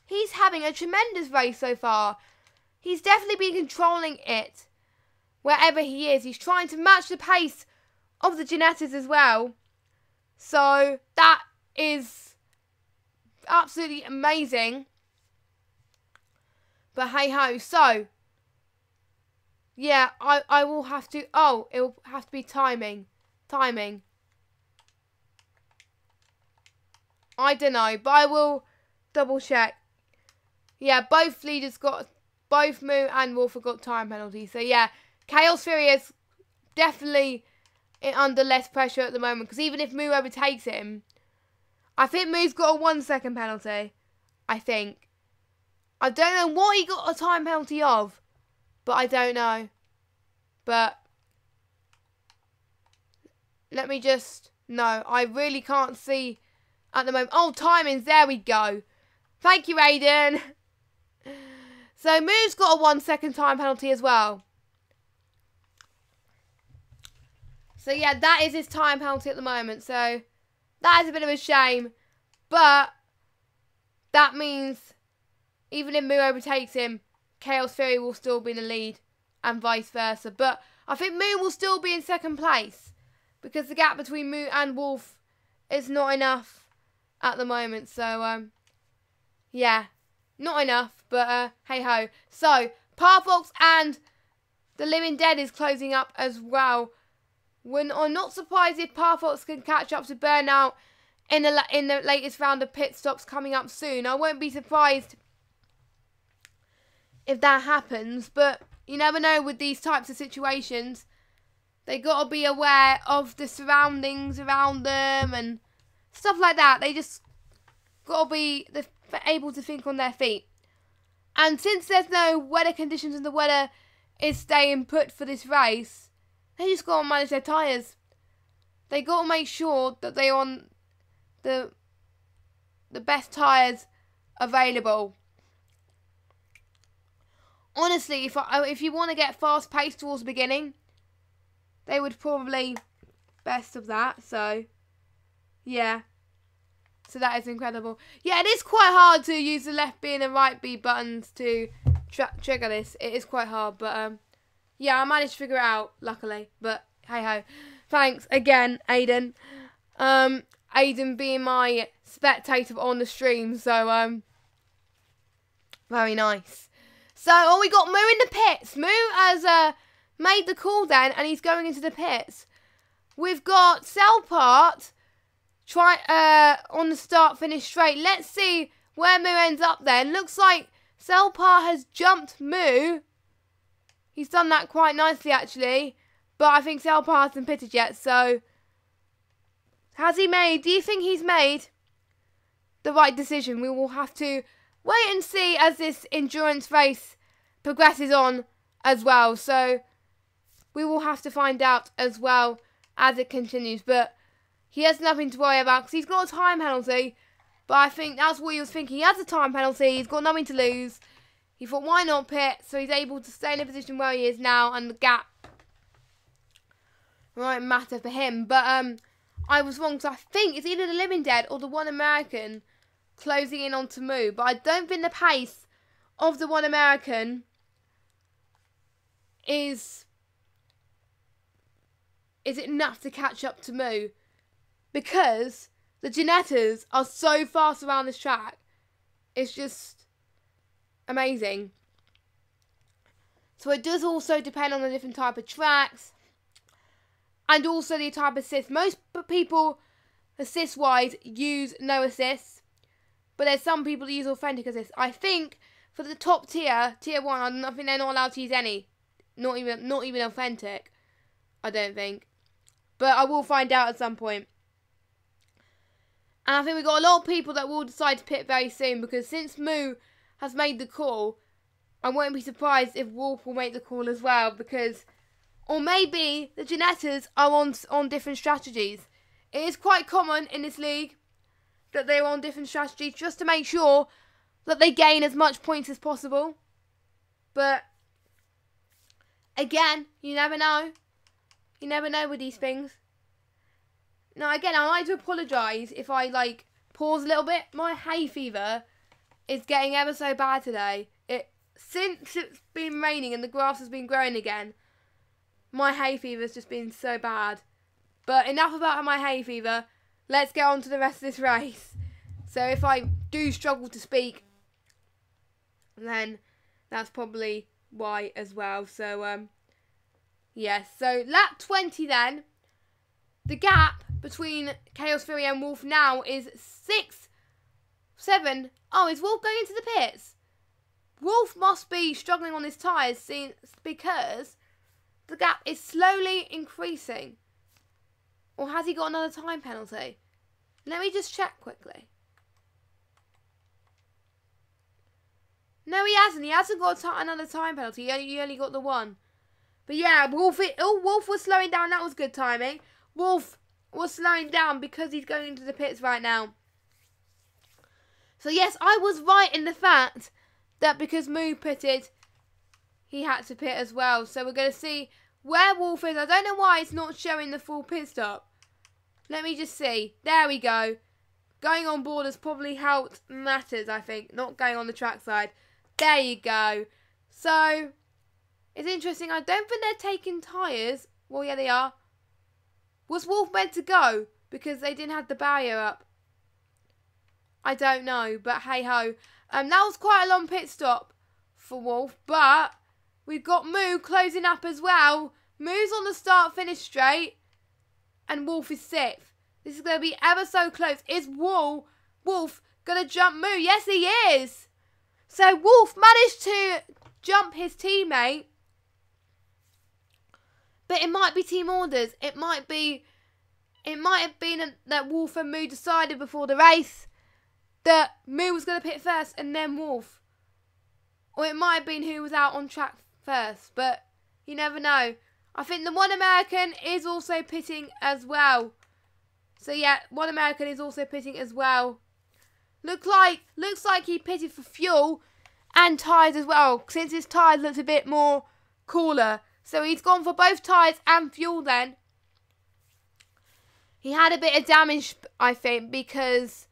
A: He's having a tremendous race so far. He's definitely been controlling it wherever he is. He's trying to match the pace of the Ginettas as well. So that is absolutely amazing. But hey ho. So yeah, I will have to. Oh, it will have to be timing. Timing. I don't know, but I will double check. Yeah, both leaders got, both Moo and Wolf have got time penalties. So yeah, Chaos Fury is definitely under less pressure at the moment. Because even if Moo overtakes him, I think Moo's got a 1 second penalty. I think. I don't know what he got a time penalty of, but I don't know. But let me just, no, I really can't see at the moment. Oh, timings, there we go. Thank you, Aiden. So Moo's got a 1 second time penalty as well. So yeah, that is his time penalty at the moment. So that is a bit of a shame. But that means even if Moo overtakes him, Chaos Fury will still be in the lead and vice versa. But I think Moo will still be in second place because the gap between Moo and Wolf is not enough at the moment. So yeah, not enough, but hey ho. So Parfox and the Living Dead is closing up as well. I'm not surprised if Parfox can catch up to Burnout in the latest round of pit stops coming up soon. I won't be surprised if that happens, but you never know with these types of situations. They got to be aware of the surroundings around them and stuff like that. They just got to be able to think on their feet. And since there's no weather conditions and the weather is staying put for this race, they just got to manage their tyres. They got to make sure that they're on the best tyres available. Honestly, if you want to get fast pace towards the beginning, they would probably best of that. So yeah. So that is incredible. Yeah, it is quite hard to use the left B and the right B buttons to trigger this. It is quite hard, but yeah, I managed to figure it out, luckily. But hey ho. Thanks again, Aiden. Aiden being my spectator on the stream. So, very nice. So, we got Moo in the pits. Moo has made the call then, and he's going into the pits. We've got Selpart on the start-finish straight. Let's see where Moo ends up then. Looks like Selpart has jumped Moo. He's done that quite nicely, actually. But I think Selpart hasn't pitted yet, so... Has he made... Do you think he's made the right decision? We will have to wait and see as this endurance race progresses on as well. So, we will have to find out as well as it continues. But he has nothing to worry about because he's got a time penalty. But I think that's what he was thinking. He has a time penalty. He's got nothing to lose. He thought, why not pit? So he's able to stay in the position where he is now. And the gap won't matter for him. But I was wrong. So I think it's either the Living Dead or the One American closing in onto Moo. But I don't think the pace of the One American is enough to catch up to Moo. Because the Genettas are so fast around this track. It's just amazing. So it does also depend on the different type of tracks. And also the type of assist. Most people, assist-wise, use no assists. But there's some people that use authentic assists. I think for the top tier, tier 1, I think they're not allowed to use any. Not even authentic. I don't think. But I will find out at some point. And I think we've got a lot of people that will decide to pit very soon. Because since Moo has made the call, I won't be surprised if Wolf will make the call as well. Because, or maybe the Genettas are on different strategies. It is quite common in this league that they're on different strategies just to make sure that they gain as much points as possible. But, again, you never know. You never know with these things. Now, again, I'd like to apologise if I, pause a little bit. My hay fever is getting ever so bad today. Since it's been raining and the grass has been growing again, my hay fever's just been so bad. But enough about my hay fever. Let's get on to the rest of this race. So if I do struggle to speak, then that's probably why as well. So, yes. So, lap 20 then. The gap between Chaos Fury and Wolf now is 7. Oh, is Wolf going into the pits? Wolf must be struggling on his tyres because the gap is slowly increasing. Or has he got another time penalty? Let me just check quickly. No, he hasn't. He hasn't got another time penalty. He only got the one. But yeah, Wolf was slowing down. That was good timing. Wolf was slowing down because he's going into the pits right now. So yes, I was right in the fact that because Moo pitted, he had to pit as well. So we're going to see where Wolf is. I don't know why it's not showing the full pit stop. Let me just see. There we go. Going on board has probably helped matters, I think. Not going on the track side. There you go. So, it's interesting. I don't think they're taking tyres. Well, yeah, they are. Was Wolf meant to go? Because they didn't have the barrier up. I don't know. But hey-ho. That was quite a long pit stop for Wolf. But we've got Moo closing up as well. Moo's on the start-finish straight. And Wolf is 6th. This is going to be ever so close. Is Wolf going to jump Moo? Yes, he is. So Wolf managed to jump his teammate. But it might be team orders. It might have been that Wolf and Moo decided before the race that Moo was going to pit first and then Wolf. Or it might have been who was out on track first. But you never know. I think the One American is also pitting as well. So yeah, One American is also pitting as well. Looks like he pitted for fuel and tyres as well. Since his tyres looks a bit more cooler. So he's gone for both tyres and fuel then. He had a bit of damage, I think, because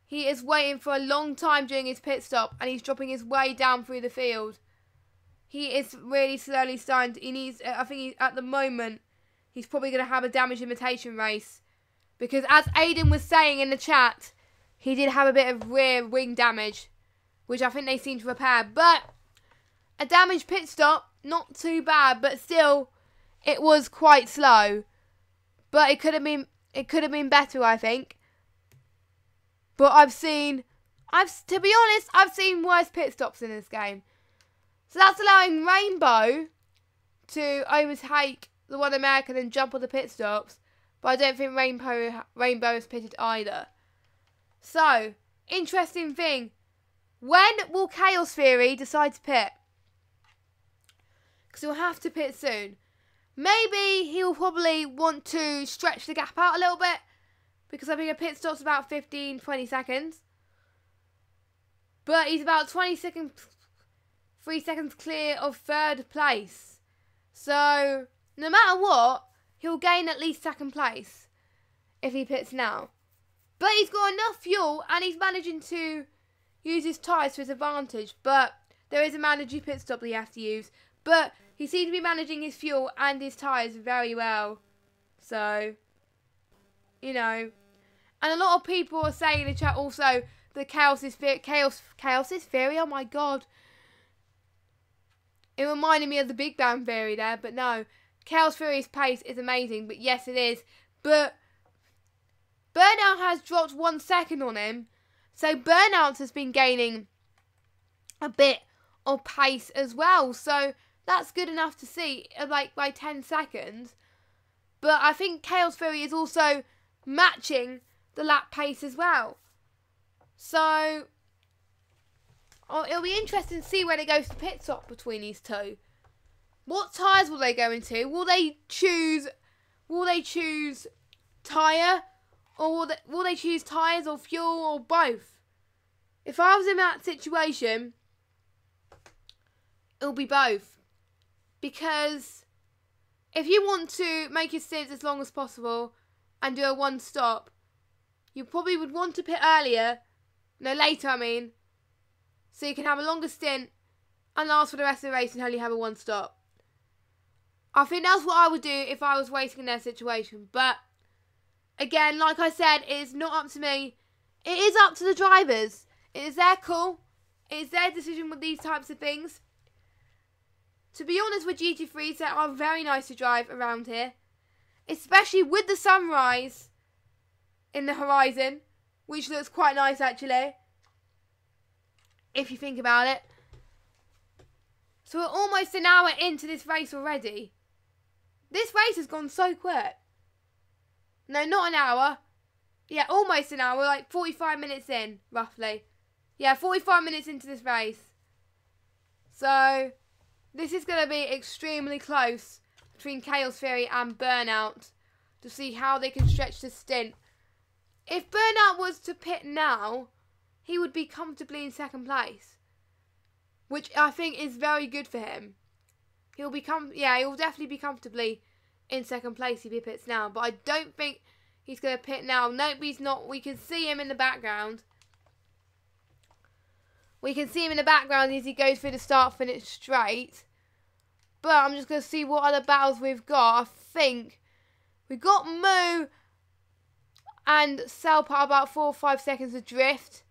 A: he is waiting for a long time during his pit stop. And he's dropping his way down through the field. He is really slowly starting to, I think at the moment, he's probably going to have a damage limitation race. Because as Aiden was saying in the chat, he did have a bit of rear wing damage, which I think they seem to repair. But a damaged pit stop, not too bad, but still, it was quite slow. But it could have been better, I think. But to be honest, I've seen worse pit stops in this game. So that's allowing Rainbow to overtake the one American and jump on the pit stops. But I don't think Rainbow has pitted either. So, interesting thing. When will Chaos Theory decide to pit? Because he'll have to pit soon. Maybe he'll probably want to stretch the gap out a little bit. Because I think a pit stop's about 15-20 seconds. But he's about 3 seconds clear of third place. So, no matter what, he'll gain at least second place if he pits now. But he's got enough fuel and he's managing to use his tyres to his advantage. But there is a mandatory pit stop that he has to use. But he seems to be managing his fuel and his tyres very well. So, you know. And a lot of people are saying in the chat also that Chaos is Theory, oh my god. It reminded me of the Big Bang Theory there, but no. Chaos Theory's pace is amazing, but yes it is. But Burnout has dropped 1 second on him. So Burnout has been gaining a bit of pace as well. So that's good enough to see, like by 10 seconds. But I think Chaos Theory is also matching the lap pace as well. So it'll be interesting to see where it goes to pit stop between these two. What tyres will they go into? Will they choose tyre? Or will they choose tyres or fuel or both? If I was in that situation, it'll be both. Because if you want to make your stints as long as possible and do a one stop, you probably would want to pit later I mean. So you can have a longer stint and last for the rest of the race and only have a one stop. I think that's what I would do if I was waiting in their situation. But again, like I said, it is not up to me. It is up to the drivers. It is their call. It is their decision with these types of things. To be honest with GT3s, they are very nice to drive around here. Especially with the sunrise in the horizon. Which looks quite nice actually. If you think about it. So we're almost an hour into this race already. This race has gone so quick. No, not an hour. Yeah, almost an hour, like 45 minutes in, roughly. Yeah, 45 minutes into this race. So, this is going to be extremely close between Chaos Theory and Burnout to see how they can stretch the stint. If Burnout was to pit now, he would be comfortably in second place. Which I think is very good for him. He'll definitely be comfortably in second place if he pits now. But I don't think he's going to pit now. Nope, he's not. We can see him in the background. We can see him in the background as he goes through the start-finish straight. But I'm just going to see what other battles we've got. I think we've got Moo and Selpa about 4 or 5 seconds adrift.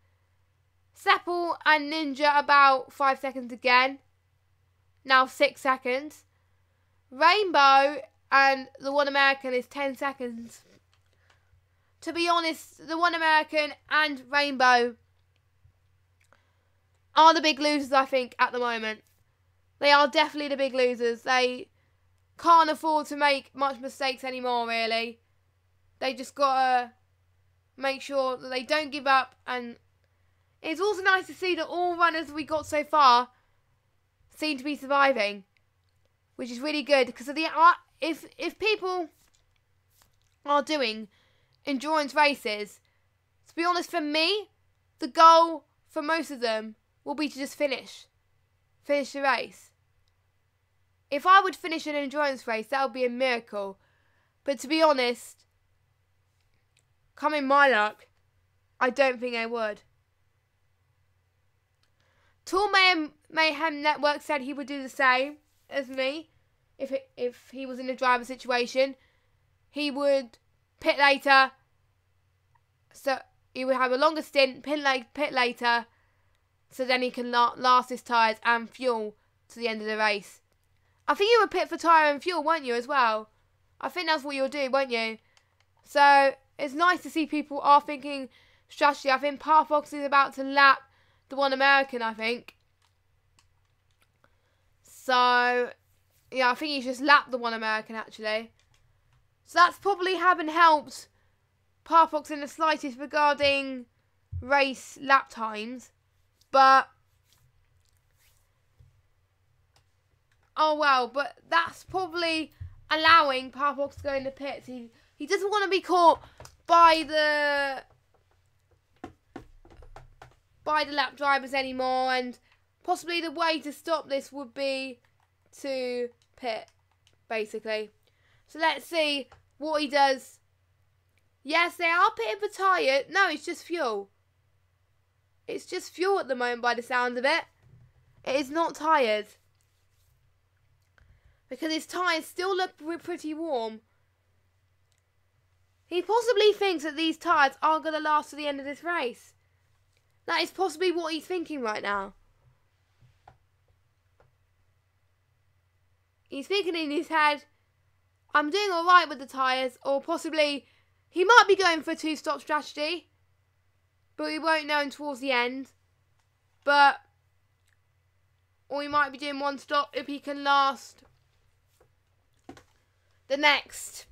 A: Seppel and Ninja about 5 seconds again. Now 6 seconds. Rainbow and the One American is 10 seconds. To be honest, the One American and Rainbow are the big losers, I think, at the moment. They are definitely the big losers. They can't afford to make much mistakes anymore, really. They just got to make sure that they don't give up. And it's also nice to see that all runners we got so far seem to be surviving, which is really good. Because if people are doing endurance races, to be honest, for me, the goal for most of them will be to just finish the race. If I would finish an endurance race, that would be a miracle. But to be honest, coming my luck, I don't think I would. Tool Mayhem Network said he would do the same as me if he was in a driver situation. He would pit later, so he would have a longer stint, pit later, so then he can last his tyres and fuel to the end of the race. I think you would pit for tyre and fuel, won't you, as well? I think that's what you'll do, won't you? So, it's nice to see people are thinking strategy. I think Parfox is about to lap the one American, I think. So, yeah, I think he's just lapped the one American, actually. So that's probably haven't helped Parfox in the slightest regarding race lap times. But, oh well, but that's probably allowing Parfox to go in the pits. He doesn't want to be caught by the lap drivers anymore, and possibly the way to stop this would be to pit, basically. So let's see what he does. Yes, they are pitting for tyre. No, it's just fuel. It's just fuel at the moment by the sound of it. It is not tyres. Because his tyres still look pretty warm. He possibly thinks that these tyres are going to last to the end of this race. That is possibly what he's thinking right now. He's thinking in his head, I'm doing alright with the tyres, or possibly he might be going for a two-stop strategy, but we won't know towards the end. Or he might be doing one stop if he can last the next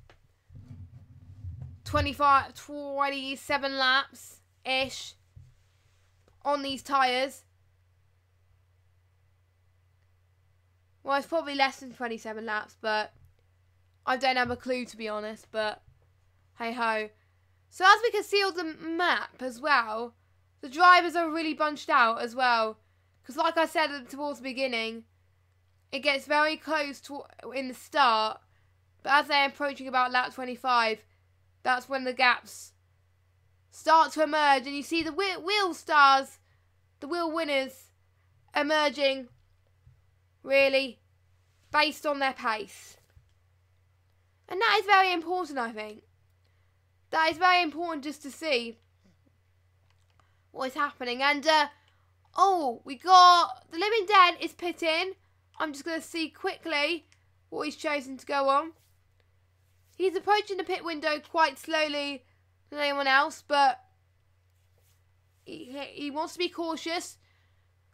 A: 27 laps-ish on these tyres. Well, it's probably less than 27 laps, but I don't have a clue, to be honest, but hey-ho. So as we can see on the map as well, the drivers are really bunched out as well. Because like I said towards the beginning, it gets very close in the start, but as they're approaching about lap 25, that's when the gaps start to emerge, and you see the wheel stars, the wheel winners, emerging really based on their pace. And that is very important, I think. That is very important just to see what is happening. And, we got the Living Dead is pitting. I'm just going to see quickly what he's chosen to go on. He's approaching the pit window quite slowly than anyone else, but he wants to be cautious.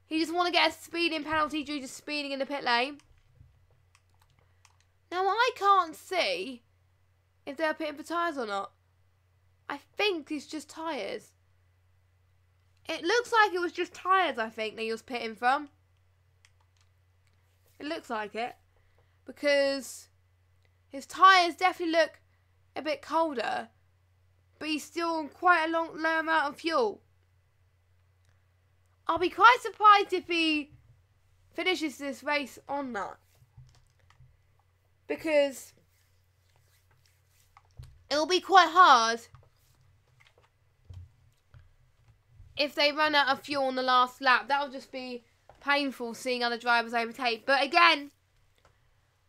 A: He doesn't want to get a speeding penalty due to speeding in the pit lane. Now, I can't see if they're pitting for tyres or not. I think it's just tyres. It looks like it was just tyres, I think, that he was pitting from. It looks like it. Because his tyres definitely look a bit colder, but he's still on quite a low amount of fuel. I'll be quite surprised if he finishes this race on that. Because it'll be quite hard if they run out of fuel on the last lap. That'll just be painful seeing other drivers overtake. But again,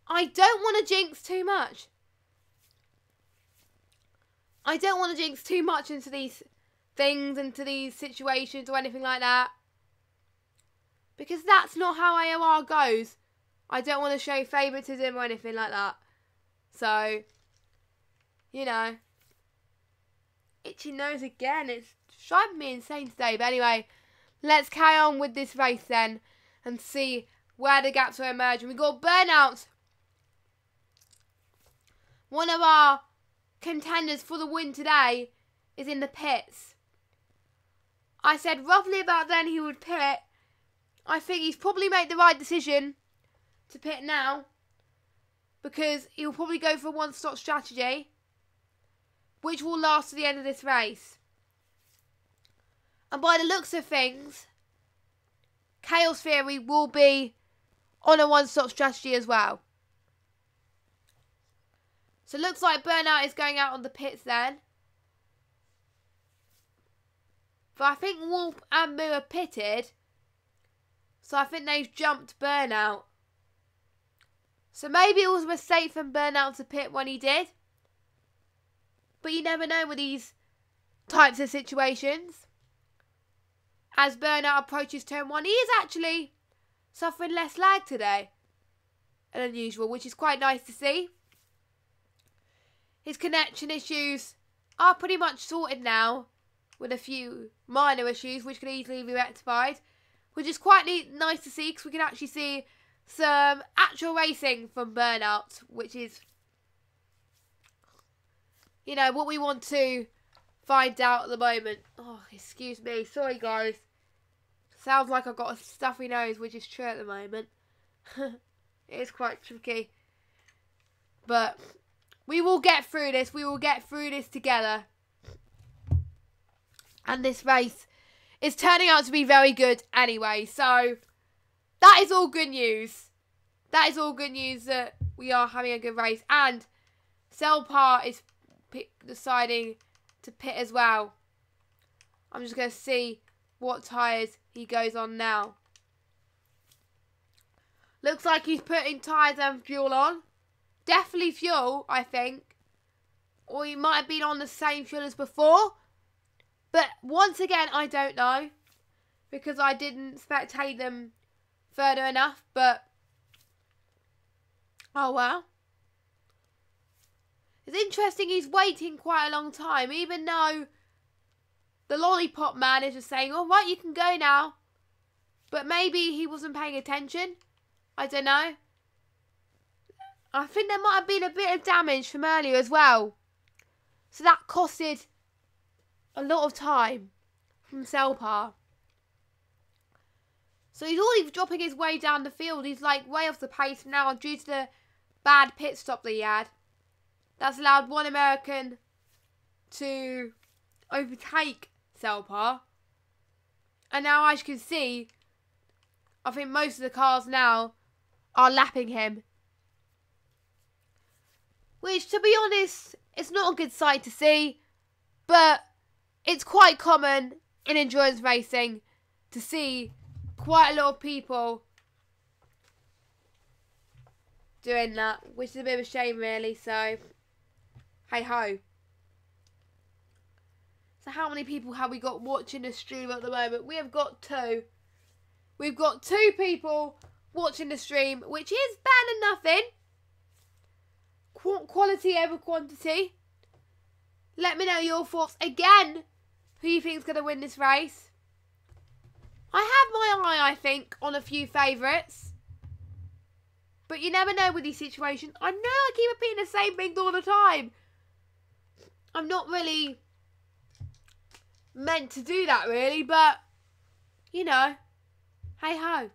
A: I don't want to jinx too much. I don't want to jinx too much into these things, into these situations or anything like that. Because that's not how AOR goes. I don't want to show favouritism or anything like that. So, you know. Itchy nose again. It's driving me insane today. But anyway, let's carry on with this race then. And see where the gaps are emerging. We've got Burnout. One of our contenders for the win today is in the pits. I said roughly about then he would pit. I think he's probably made the right decision to pit now, because he'll probably go for a one-stop strategy, which will last to the end of this race. And by the looks of things, Chaos Theory will be on a one-stop strategy as well. So it looks like Burnout is going out on the pits then. But I think Wolf and Moo are pitted, so I think they've jumped Burnout. So maybe it was a mistake from Burnout to pit when he did. But you never know with these types of situations. As burnout approaches turn 1, he is actually suffering less lag today than usual, which is quite nice to see. His connection issues are pretty much sorted now, with a few minor issues which can easily be rectified, which is quite nice to see because we can actually see some actual racing from burnout, which is, you know, what we want to find out at the moment. Oh, excuse me. Sorry, guys. Sounds like I've got a stuffy nose, which is true at the moment. It is quite tricky. But we will get through this. We will get through this together. And this race is turning out to be very good anyway. So that is all good news. That is all good news that we are having a good race. And Selpar is deciding to pit as well. I'm just going to see what tyres he goes on now. Looks like he's putting tyres and fuel on. Definitely fuel, I think. Or he might have been on the same fuel as before. But once again, I don't know. Because I didn't spectate them further enough. But, oh well. It's interesting he's waiting quite a long time. Even though the lollipop man is just saying, all right, you can go now. But maybe he wasn't paying attention. I don't know. I think there might have been a bit of damage from earlier as well. So that costed a lot of time from Selpar. So he's already dropping his way down the field. He's like way off the pace now due to the bad pit stop that he had. That's allowed one American to overtake Selpar. And now, as you can see, I think most of the cars now are lapping him. Which, to be honest, it's not a good sight to see. But it's quite common in endurance racing to see quite a lot of people doing that. Which is a bit of a shame, really. So, hey ho. So how many people have we got watching the stream at the moment? We have got 2. We've got 2 people watching the stream, which is better than nothing. Quality over quantity. Let me know your thoughts again. Who you think is going to win this race? I have my eye, I think, on a few favourites. But you never know with these situations. I know I keep repeating the same things all the time. I'm not really meant to do that, really. But, you know, hey ho.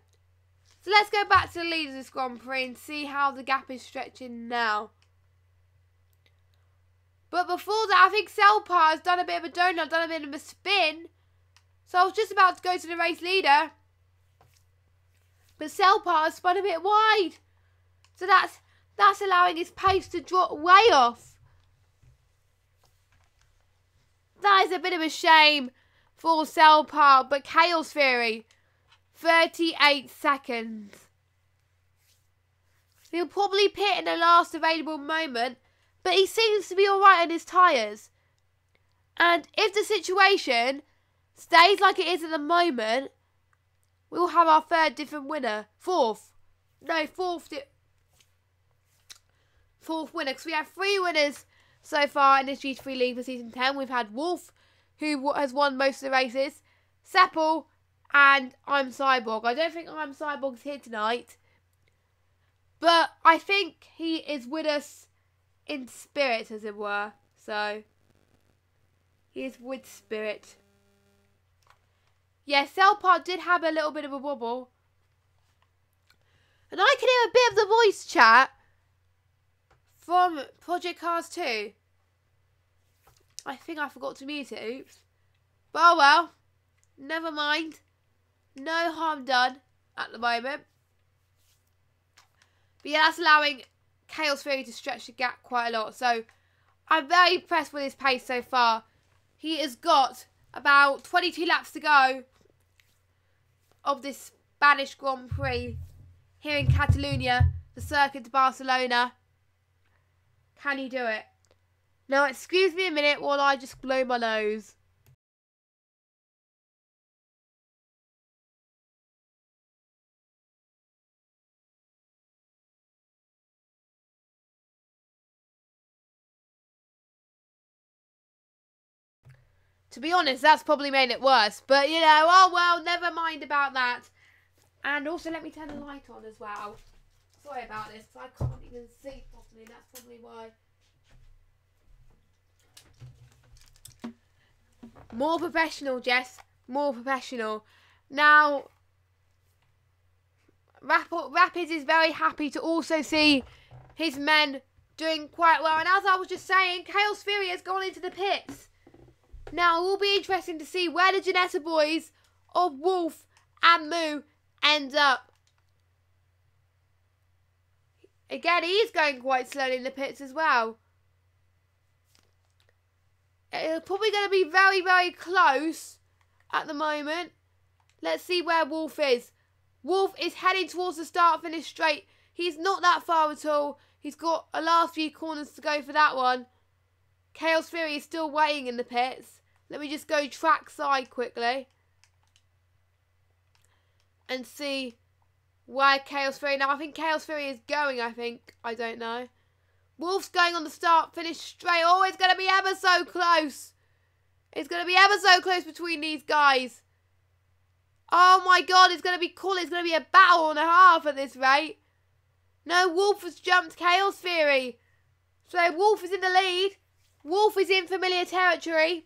A: So let's go back to the leaders of this Grand Prix and see how the gap is stretching now. But before that, I think Selpar has done a bit of a donut, done a bit of a spin. So I was just about to go to the race leader. But Selpar has spun a bit wide. So that's allowing his pace to drop way off. That is a bit of a shame for Selpar. But Chaos Theory, 38 seconds. He'll probably pit in the last available moment. But he seems to be alright on his tyres. And if the situation stays like it is at the moment, we'll have our third different winner. Fourth winner. Because we have 3 winners so far in this GT3 League for Season 10. We've had Wolf, who has won most of the races. Seppel and I'm Cyborg. I don't think I'm Cyborg's here tonight. But I think he is with us in spirit, as it were. So, he is with spirit. Yeah, Selpar did have a little bit of a wobble. And I can hear a bit of the voice chat from Project CARS 2. I think I forgot to mute it, oops. But oh well, never mind. No harm done at the moment. But yeah, that's allowing Chaos Theory to stretch the gap quite a lot. So, I'm very impressed with his pace so far. He has got about 22 laps to go of this Spanish Grand Prix here in Catalunya, the Circuit de Barcelona. Can he do it? Now, excuse me a minute while I just blow my nose. To be honest, that's probably made it worse. But, you know, oh well, never mind about that. And also, let me turn the light on as well. Sorry about this, because I can't even see properly. That's probably why. More professional, Jess. More professional. Now, Rapids is very happy to also see his men doing quite well. And as I was just saying, Chaos Fury has gone into the pits. Now, it will be interesting to see where the Janetta boys of Wolf and Moo end up. Again, he is going quite slowly in the pits as well. It's probably going to be very, very close at the moment. Let's see where Wolf is. Wolf is heading towards the start-finish straight. He's not that far at all. He's got a last few corners to go for that one. Chaos Fury is still waiting in the pits. Let me just go track side quickly. And see where Chaos Fury... Now, I think Chaos Fury is going, I don't know. Wolf's going on the start-finish straight. Oh, it's going to be ever so close. It's going to be ever so close between these guys. Oh, my God. It's going to be cool. It's going to be a battle and a half at this rate. No, Wolf has jumped Chaos Fury. So, Wolf is in the lead. Wolf is in familiar territory.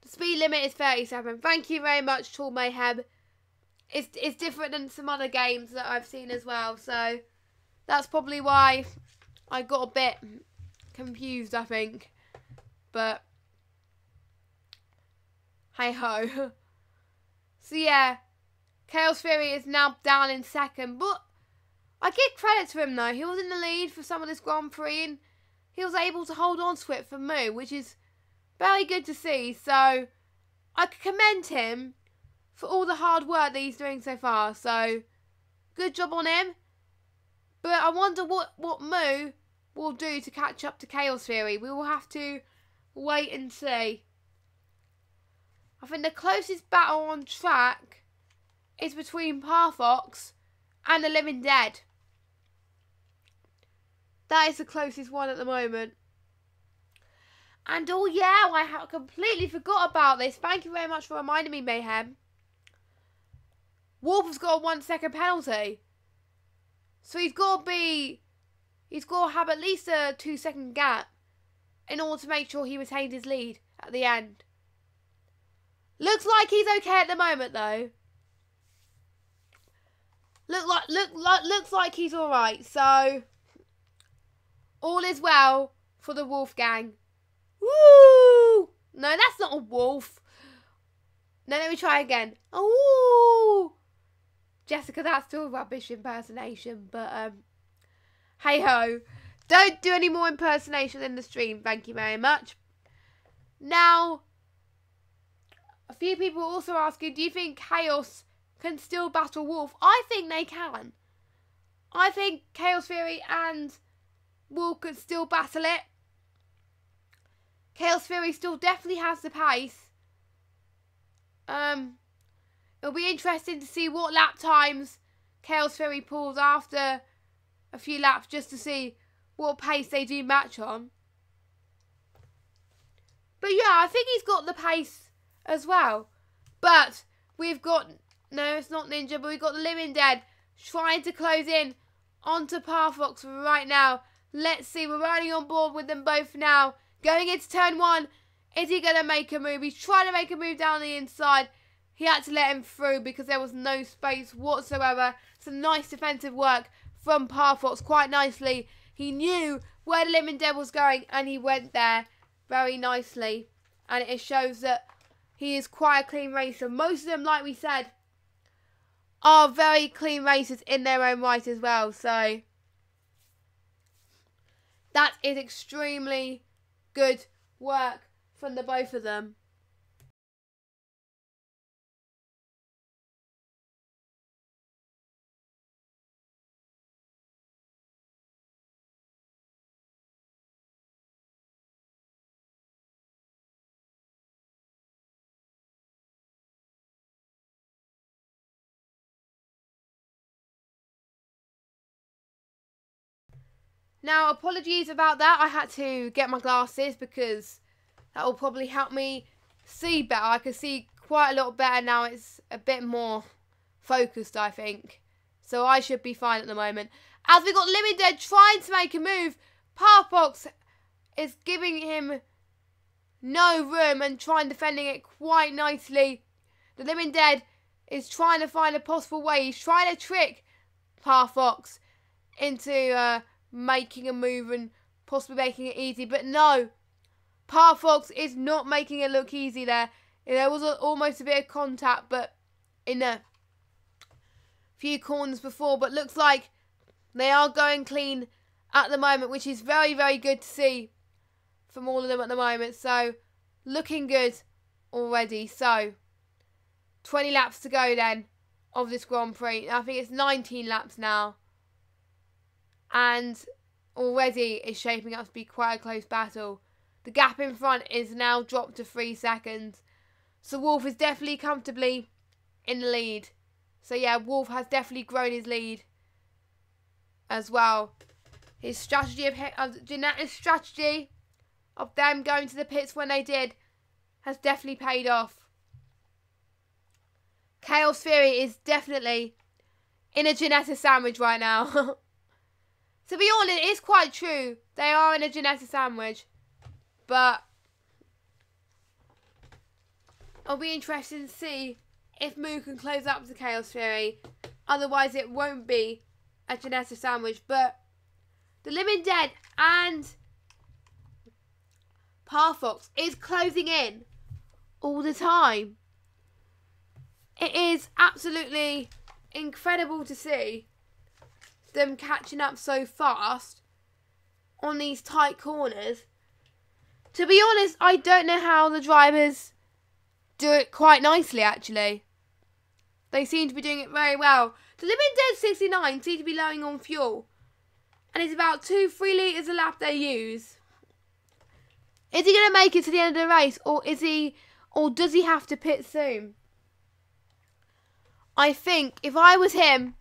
A: The speed limit is 37. Thank you very much, Tall Mayhem. It's different than some other games that I've seen as well. So, that's probably why I got a bit confused, I think. But, hey-ho. So, yeah. Chaos Fury is now down in second. But I give credit to him, though. He was in the lead for some of this Grand Prix. And he was able to hold on to it for Moo, which is very good to see. So, I could commend him for all the hard work that he's doing so far. So, good job on him. But I wonder what Moo will do to catch up to Chaos Fury. We will have to wait and see. I think the closest battle on track is between Parfox and the Living Dead. That is the closest one at the moment. And oh yeah, I completely forgot about this. Thank you very much for reminding me, Mayhem. Wolf has got a 1 second penalty. So he's got to have at least a 2 second gap in order to make sure he retained his lead at the end. Looks like he's okay at the moment though. Looks like he's alright. So all is well for the Wolf gang. Woo! No, that's not a wolf. No, let me try again. Oh, Jessica, that's still a rubbish impersonation. But hey ho, don't do any more impersonations in the stream. Thank you very much. Now, a few people are also asking, do you think Chaos can still battle Wolf? I think they can. I think Chaos Fury and Wolf could still battle it. Chaos Fury still definitely has the pace. It'll be interesting to see what lap times Chaos Fury pulls after a few laps, just to see what pace they do match on. But yeah, I think he's got the pace as well. But we've got, no, it's not Ninja, but we've got the Living Dead trying to close in onto Parfox right now. Let's see, we're running on board with them both now. Going into turn 1, is he going to make a move? He's trying to make a move down the inside. He had to let him through because there was no space whatsoever. Some nice defensive work from Parfox, quite nicely. He knew where the Living Dead was going and he went there very nicely. And it shows that he is quite a clean racer. Most of them, like we said, are very clean racers in their own right as well. So that is extremely good work from the both of them. Now, apologies about that. I had to get my glasses because That will probably help me see better. I can see quite a lot better now. It's a bit more focused, I think. So I should be fine at the moment. As we got Limited trying to make a move, Powerfox is giving him no room and trying defending it quite nicely. The Limited is trying to find a possible way. He's trying to trick Powerfox into making a move and possibly making it easy. But no, Powerfox is not making it look easy there. There was almost a bit of contact, but in a few corners before. But looks like they are going clean at the moment, which is very, very good to see from all of them at the moment. So, looking good already. So, 20 laps to go then of this Grand Prix. I think it's 19 laps now. And already it's shaping up to be quite a close battle. The gap in front is now dropped to 3 seconds. So Wolf is definitely comfortably in the lead. So yeah, Wolf has definitely grown his lead as well. His strategy of Jeanette's strategy of them going to the pits when they did has definitely paid off. Chaos Theory is definitely in a Janetta sandwich right now. To be honest, it is quite true. They are in a Janetta sandwich. But I'll be interested to see if Moo can close up the Chaos Theory. Otherwise, it won't be a Janetta sandwich. But the Limited and Powerfox is closing in all the time. It is absolutely incredible to see them catching up so fast on these tight corners. To be honest, I don't know how the drivers do it quite nicely, actually. They seem to be doing it very well. The Limited 69 seem to be lowering on fuel. And it's about 2-3 litres a lap they use. Is he going to make it to the end of the race? Or does he have to pit soon? I think if I was him,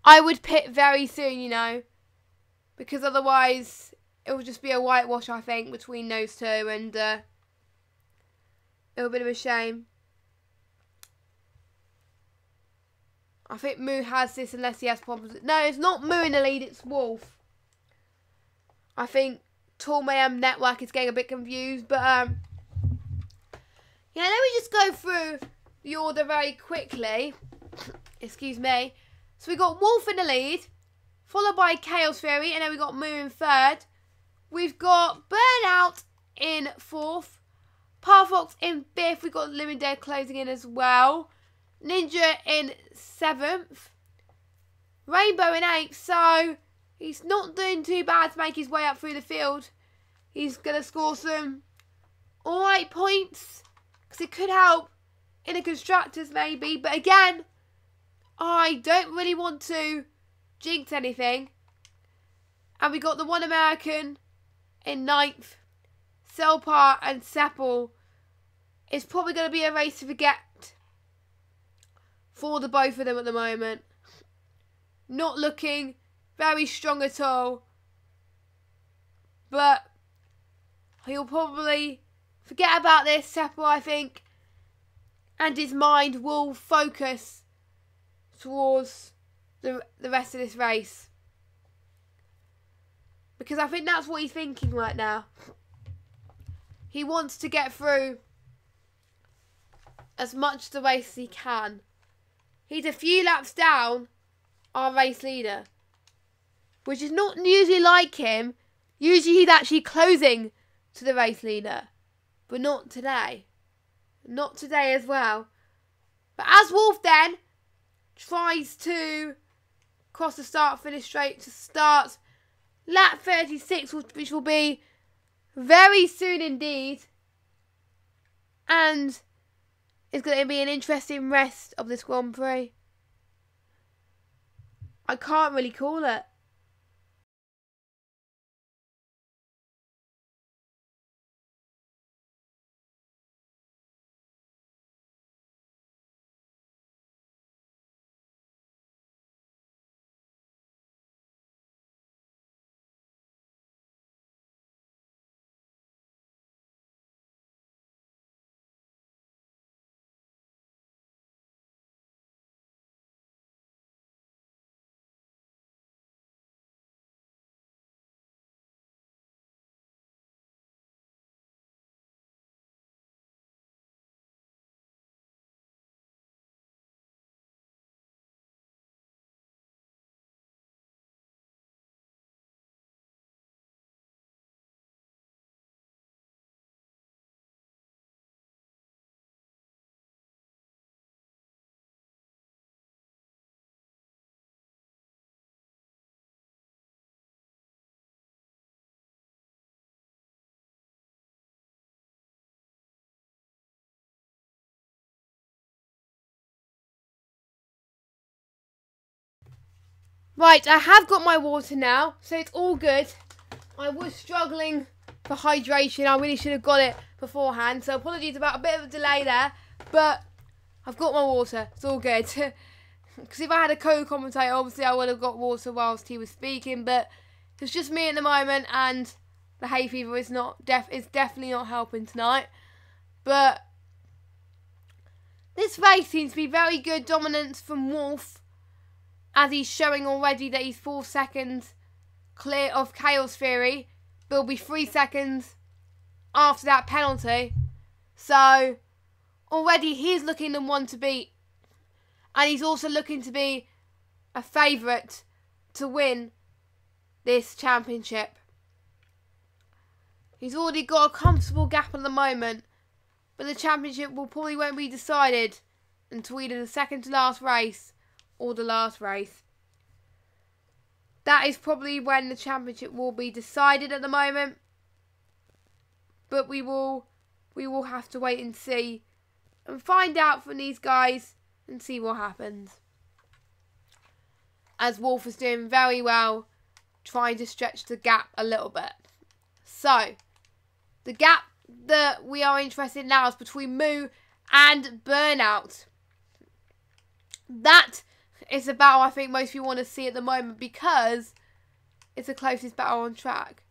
A: I would pit very soon, you know. Because otherwise, it would just be a whitewash, I think, between those two. And it would be a bit of a shame. I think Moo has this unless he has problems. No, it's not Moo in the lead, it's Wolf. I think Tool Mayhem Network is getting a bit confused. But, yeah, let me just go through the order very quickly. Excuse me. So we got Wolf in the lead, followed by Chaos Theory, and then we got Moo in third. We've got Burnout in fourth, Powerfox in fifth. We've got Limited closing in as well. Ninja in seventh, Rainbow in eighth. So he's not doing too bad to make his way up through the field. He's going to score some alright points because it could help in the constructors maybe. But again, I don't really want to jinx anything. And we got the one American in ninth. Selpar and Seppel. It's probably going to be a race to forget for the both of them at the moment. Not looking very strong at all. But he'll probably forget about this, Seppel, I think. And his mind will focus towards the rest of this race. Because I think that's what he's thinking right now. He wants to get through as much of the race as he can. He's a few laps down our race leader, which is not usually like him. Usually he's actually closing to the race leader, but not today. Not today as well. But as Wolf then tries to cross the start-finish straight to start lap 36, which will be very soon indeed. And it's going to be an interesting rest of this Grand Prix. I can't really call it. Right, I have got my water now, so it's all good. I was struggling for hydration. I really should have got it beforehand, so apologies about a bit of a delay there, but I've got my water. It's all good. Because if I had a co-commentator, obviously I would have got water whilst he was speaking, but it's just me at the moment, and the hay fever is definitely not helping tonight. But this race seems to be very good dominance from Wolf, as he's showing already that he's 4 seconds clear of Chaos Theory. But it'll be 3 seconds after that penalty. So already he's looking the one to beat. And he's also looking to be a favourite to win this championship. He's already got a comfortable gap at the moment. But the championship probably won't be decided until either the second to last race or the last race. That is probably when the championship will be decided at the moment. But we will have to wait and see and find out from these guys and see what happens. As Wolf is doing very well, trying to stretch the gap a little bit. So, the gap that we are interested in now is between Moo and Burnout. That is the battle I think most people want to see at the moment, because it's the closest battle on track.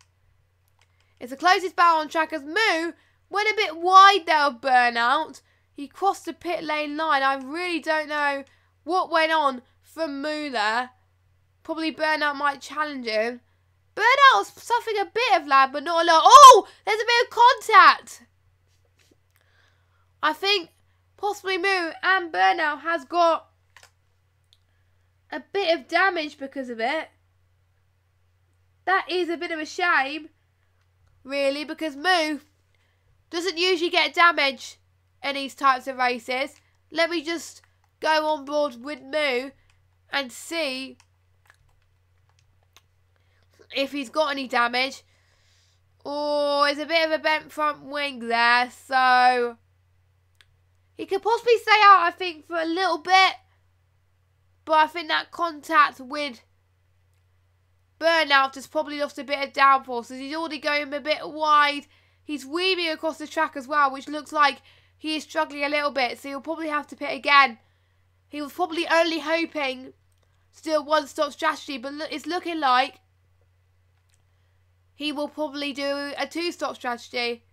A: It's the closest battle on track, as Moo went a bit wide there of Burnout. He crossed the pit lane line. I really don't know what went on from Moo there. Probably Burnout might challenge him. Burnout was suffering a bit of lag, but not a lot. Oh, there's a bit of contact. I think possibly Moo and Burnout has got a bit of damage because of it. That is a bit of a shame, really, because Moo doesn't usually get damage in these types of races. Let me just go on board with Moo and see if he's got any damage. Oh, there's a bit of a bent front wing there, so he could possibly stay out, I think, for a little bit. But I think that contact with Burnout has probably lost a bit of downforce, as he's already going a bit wide. He's weaving across the track as well, which looks like he is struggling a little bit, so he'll probably have to pit again. He was probably only hoping to do a one-stop strategy, but it's looking like he will probably do a two-stop strategy,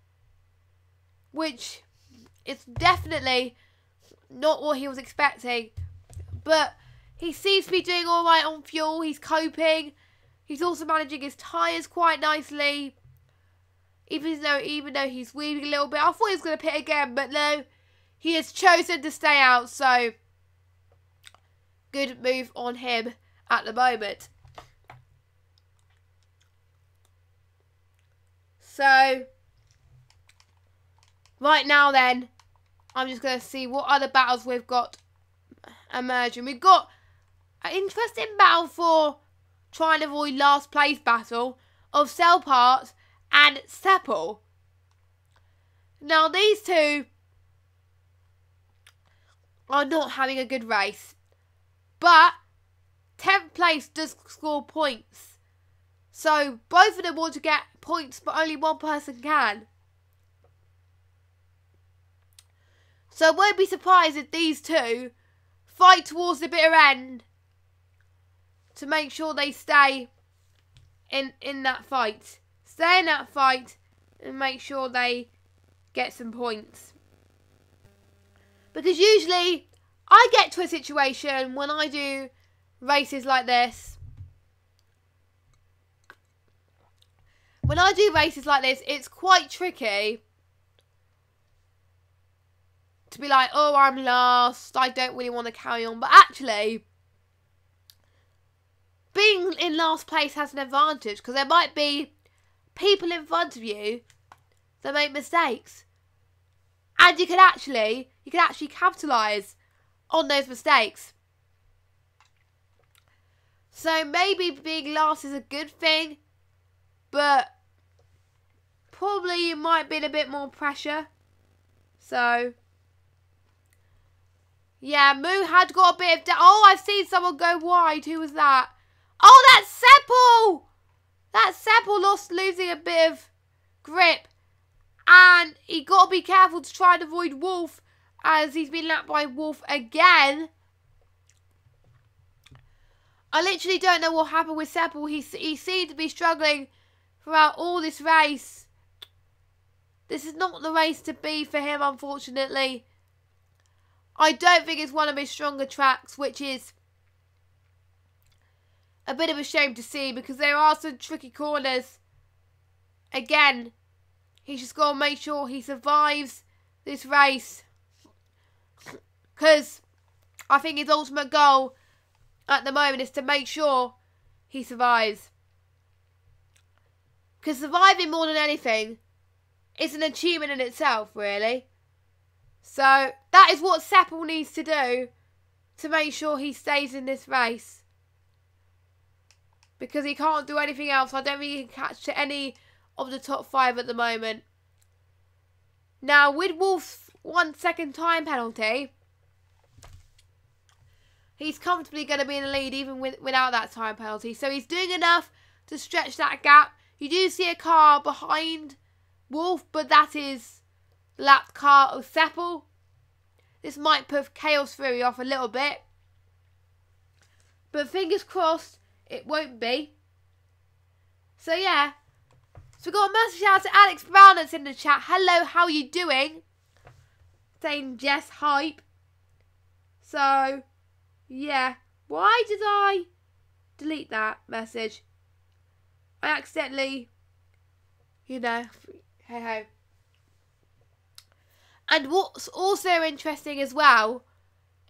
A: which is definitely not what he was expecting. But he seems to be doing all right on fuel. He's coping. He's also managing his tyres quite nicely, even though he's weaving a little bit. I thought he was going to pit again, but no, he has chosen to stay out. So good move on him at the moment. So, right now then, I'm just going to see what other battles we've got emerging. We've got an interesting battle for trying to avoid last place battle of Selpart and Seppel. Now, these two are not having a good race, but 10th place does score points. So, both of them want to get points, but only one person can. So, I won't be surprised if these two fight towards the bitter end to make sure they stay in that fight. Stay in that fight and make sure they get some points. Because usually, I get to a situation when I do races like this. When I do races like this, it's quite tricky to be like, oh, I'm last, I don't really want to carry on. But actually, being in last place has an advantage, because there might be people in front of you that make mistakes. And you can actually capitalise on those mistakes. So maybe being last is a good thing, but probably you might be in a bit more pressure. So, yeah, Moo had got a bit of... oh, I've seen someone go wide. Who was that? Oh, that's Seppel! That's Seppel losing a bit of grip. And he got to be careful to try and avoid Wolf, as he's been lapped by Wolf again. I literally don't know what happened with Seppel. He seemed to be struggling throughout all this race. This is not the race to be for him, unfortunately. I don't think it's one of his stronger tracks, which is a bit of a shame to see, because there are some tricky corners. Again, he's just got to make sure he survives this race, because I think his ultimate goal at the moment is to make sure he survives. Because surviving more than anything is an achievement in itself, really. So that is what Seppel needs to do to make sure he stays in this race. Because he can't do anything else. I don't think he can catch to any of the top 5 at the moment. Now, with Wolf's 1 second time penalty, he's comfortably going to be in the lead even without that time penalty. So he's doing enough to stretch that gap. You do see a car behind Wolf, but that is the lapped car of Seppel. This might put Chaos Fury off a little bit. But fingers crossed, it won't be. So yeah. So we've got a massive shout out to Alex Brown that's in the chat. Hello, how are you doing? Saying Jess hype. So yeah, why did I delete that message? I accidentally, you know, hey ho. And what's also interesting as well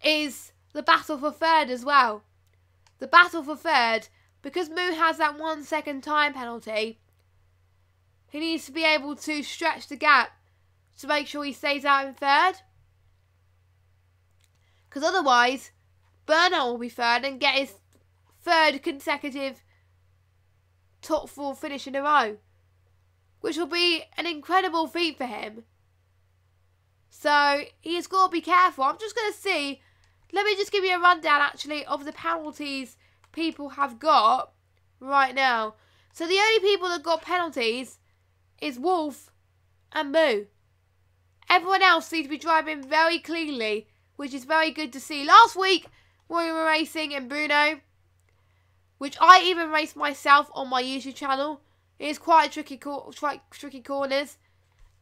A: is the battle for third as well. The battle for third, because Moo has that 1 second time penalty, he needs to be able to stretch the gap to make sure he stays out in third. Because otherwise, Burnout will be third and get his 3rd consecutive top 4 finish in a row, which will be an incredible feat for him. So he's got to be careful. I'm just going to see. Let me just give you a rundown actually of the penalties people have got right now. So the only people that got penalties is Wolf and Moo. Everyone else seems to be driving very cleanly, which is very good to see. Last week we were racing in Bruno, which I even raced myself on my YouTube channel. It is quite tricky corners,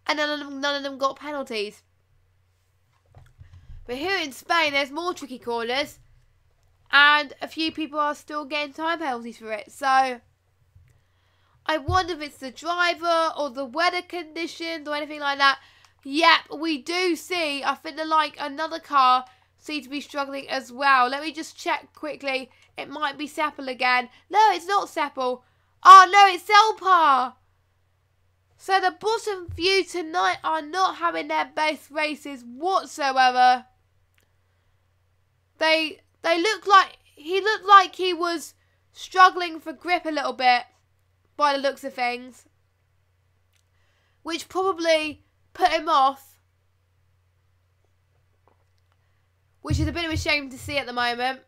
A: and none of them got penalties. But here in Spain, there's more tricky corners, and a few people are still getting time penalties for it. So I wonder if it's the driver or the weather conditions or anything like that. Yep, we do see, I think another car seems to be struggling as well. Let me just check quickly. It might be Seppel again. No, it's not Seppel. Oh, no, it's Selpar. So the bottom few tonight are not having their best races whatsoever. They look like, he looked like he was struggling for grip a little bit by the looks of things, which probably put him off, which is a bit of a shame to see at the moment.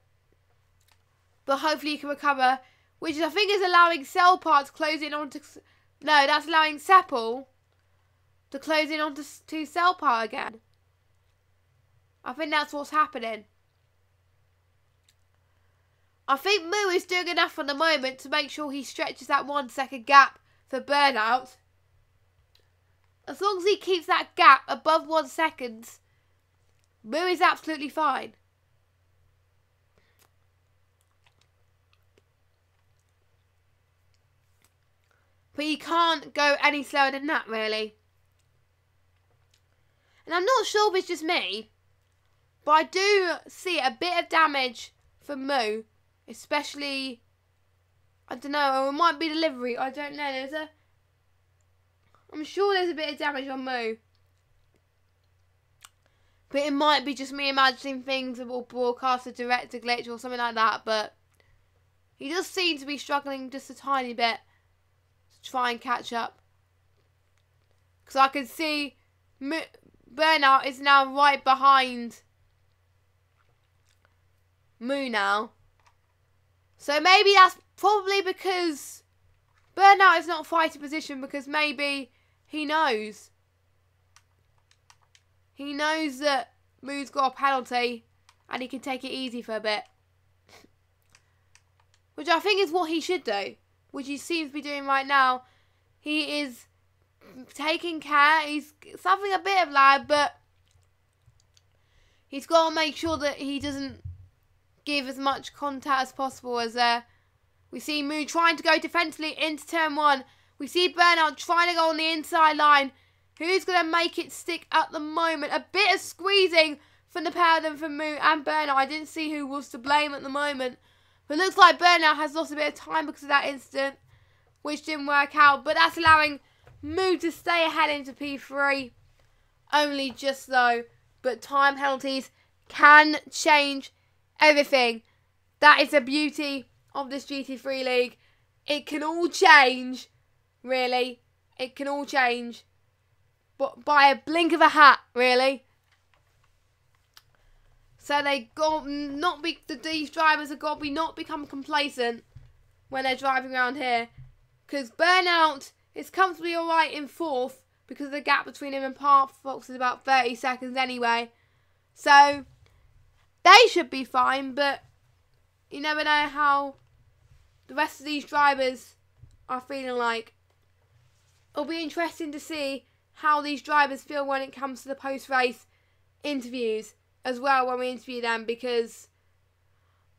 A: But hopefully he can recover, which I think is allowing Selpar to close in onto... No, that's allowing Seppel to close in onto Selpar again. I think that's what's happening. I think Moo is doing enough for the moment to make sure he stretches that 1 second gap for Burnout. As long as he keeps that gap above 1 second, Moo is absolutely fine. But he can't go any slower than that, really. And I'm not sure if it's just me, but I do see a bit of damage from Moo. Especially, I don't know, or it might be delivery, I don't know. I'm sure there's a bit of damage on Moo. But it might be just me imagining things or broadcast a director glitch or something like that. But he does seem to be struggling just a tiny bit to try and catch up. Because I can see Burnout is now right behind Moo now. So maybe that's Probably because Burnout is not fighting position, because maybe he knows. He knows that Moo's got a penalty and he can take it easy for a bit. Which I think is what he should do. Which he seems to be doing right now. He is taking care. He's suffering a bit of lag, but he's got to make sure that he doesn't give as much contact as possible. As we see Moo trying to go defensively into turn 1. We see Burnout trying to go on the inside line. Who's going to make it stick at the moment? A bit of squeezing from the pair of them, from Moo and Burnout. I didn't see who was to blame at the moment. But it looks like Burnout has lost a bit of time because of that incident, which didn't work out. But that's allowing Moo to stay ahead into P3. Only just though. But time penalties can change everything. That is the beauty of this GT3 League. It can all change, really. It can all change. But by a blink of a hat, really. So they got not be these drivers have got to be not become complacent when they're driving around here, because Burnout is comfortably alright in 4th because the gap between him and Parfox is about 30 seconds anyway. So they should be fine, but you never know how the rest of these drivers are feeling like. It'll be interesting to see how these drivers feel when it comes to the post-race interviews as well, when we interview them, because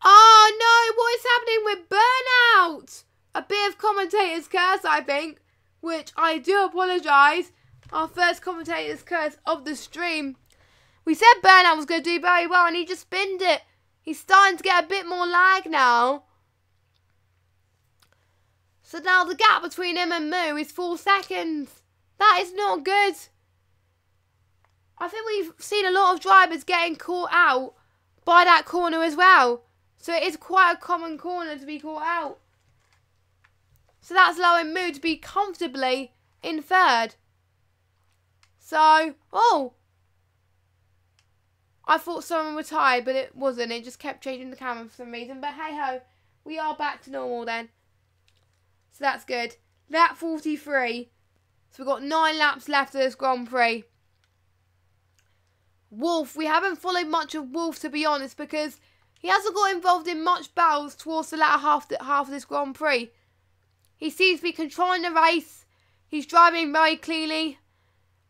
A: oh no, what is happening with Burnout? A bit of commentator's curse, I think, which I do apologise. Our first commentator's curse of the stream. We said Burnout was going to do very well and he just spinned it. He's starting to get a bit more lag now. So now the gap between him and Moo is 4 seconds. That is not good. I think we've seen a lot of drivers getting caught out by that corner as well. So it is quite a common corner to be caught out. So that's allowing Moo to be comfortably in 3rd. So, oh. I thought someone retired, but it wasn't. It just kept changing the camera for some reason. But hey ho, we are back to normal then. So that's good. Lap 43. So we've got 9 laps left of this Grand Prix. Wolf, we haven't followed much of Wolf, to be honest, because he hasn't got involved in much battles towards the latter half of this Grand Prix. He seems to be controlling the race. He's driving very cleanly.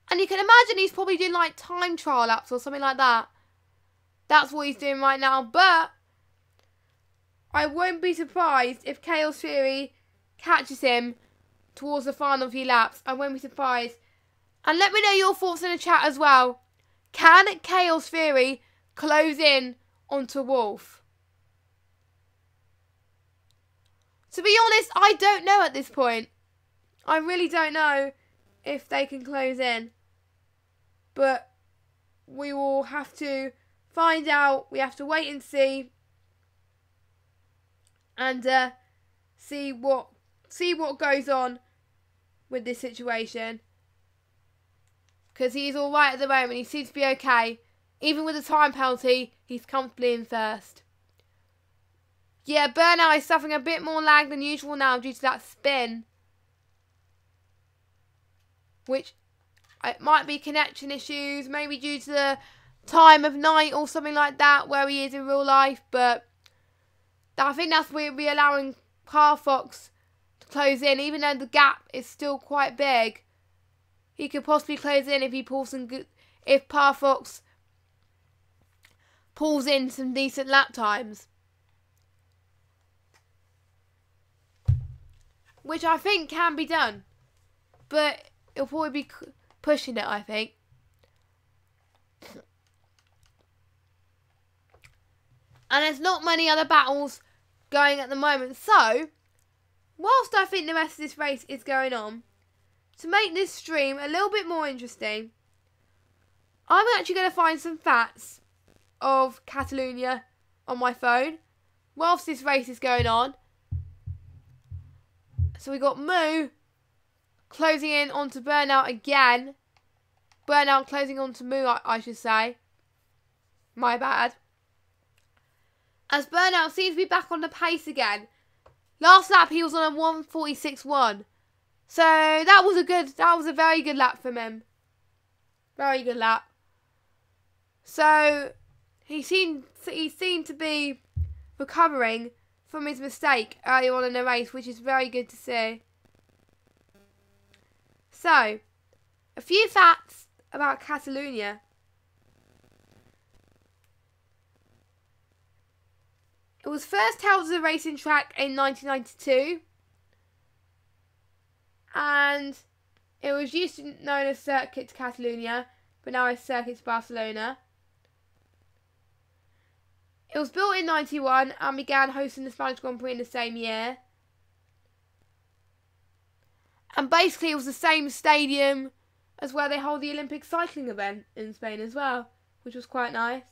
A: And you can imagine he's probably doing like time trial laps or something like that. That's what he's doing right now. But I won't be surprised if Chaos Theory catches him towards the final few laps. I won't be surprised. And let me know your thoughts in the chat as well. Can Chaos Theory close in onto Wolf? To be honest, I don't know at this point. I really don't know if they can close in. But we will have to find out. We have to wait and see. And see what goes on with this situation. Because he's alright at the moment. He seems to be okay. Even with the time penalty, he's comfortably in 1st. Yeah, Burnout is suffering a bit more lag than usual now due to that spin. Which, it might be connection issues. Maybe due to the time of night or something like that where he is in real life. But I think that's where we're allowing Parfox to close in. Even though the gap is still quite big. He could possibly close in if he pulls some good, if Parfox pulls in some decent lap times. Which I think can be done. But it'll probably be pushing it, I think. And there's not many other battles going at the moment. So, whilst I think the rest of this race is going on, to make this stream a little bit more interesting, I'm actually going to find some facts of Catalunya on my phone whilst this race is going on. So we got Moo closing in onto Burnout again. Burnout closing onto Moo, I should say. My bad. As Burnout seems to be back on the pace again. Last lap he was on a 1:46.1. So that was a very good lap from him. Very good lap. So he seemed to be recovering from his mistake earlier on in the race, which is very good to see. So, a few facts about Catalunya. It was first held as a racing track in 1992, and it was used to known as Circuit de Catalunya, but now it's Circuit de Barcelona. It was built in 91 and began hosting the Spanish Grand Prix in the same year. And basically it was the same stadium as where they hold the Olympic cycling event in Spain as well, which was quite nice.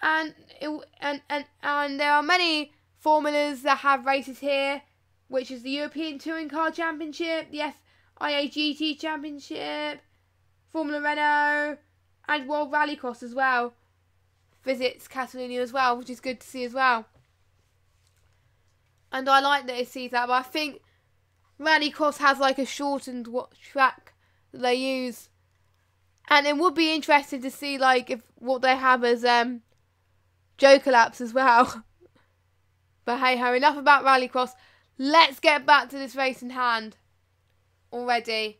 A: And there are many formulas that have races here, which is the European Touring Car Championship, the FIA GT Championship, Formula Renault, and World Rallycross as well. Visits Catalunya as well, which is good to see as well. And I like that it sees that, but I think Rallycross has like a shortened track that they use. And it would be interesting to see like what they have as Joker laps as well. But hey ho, enough about Rallycross. Let's get back to this race in hand. Already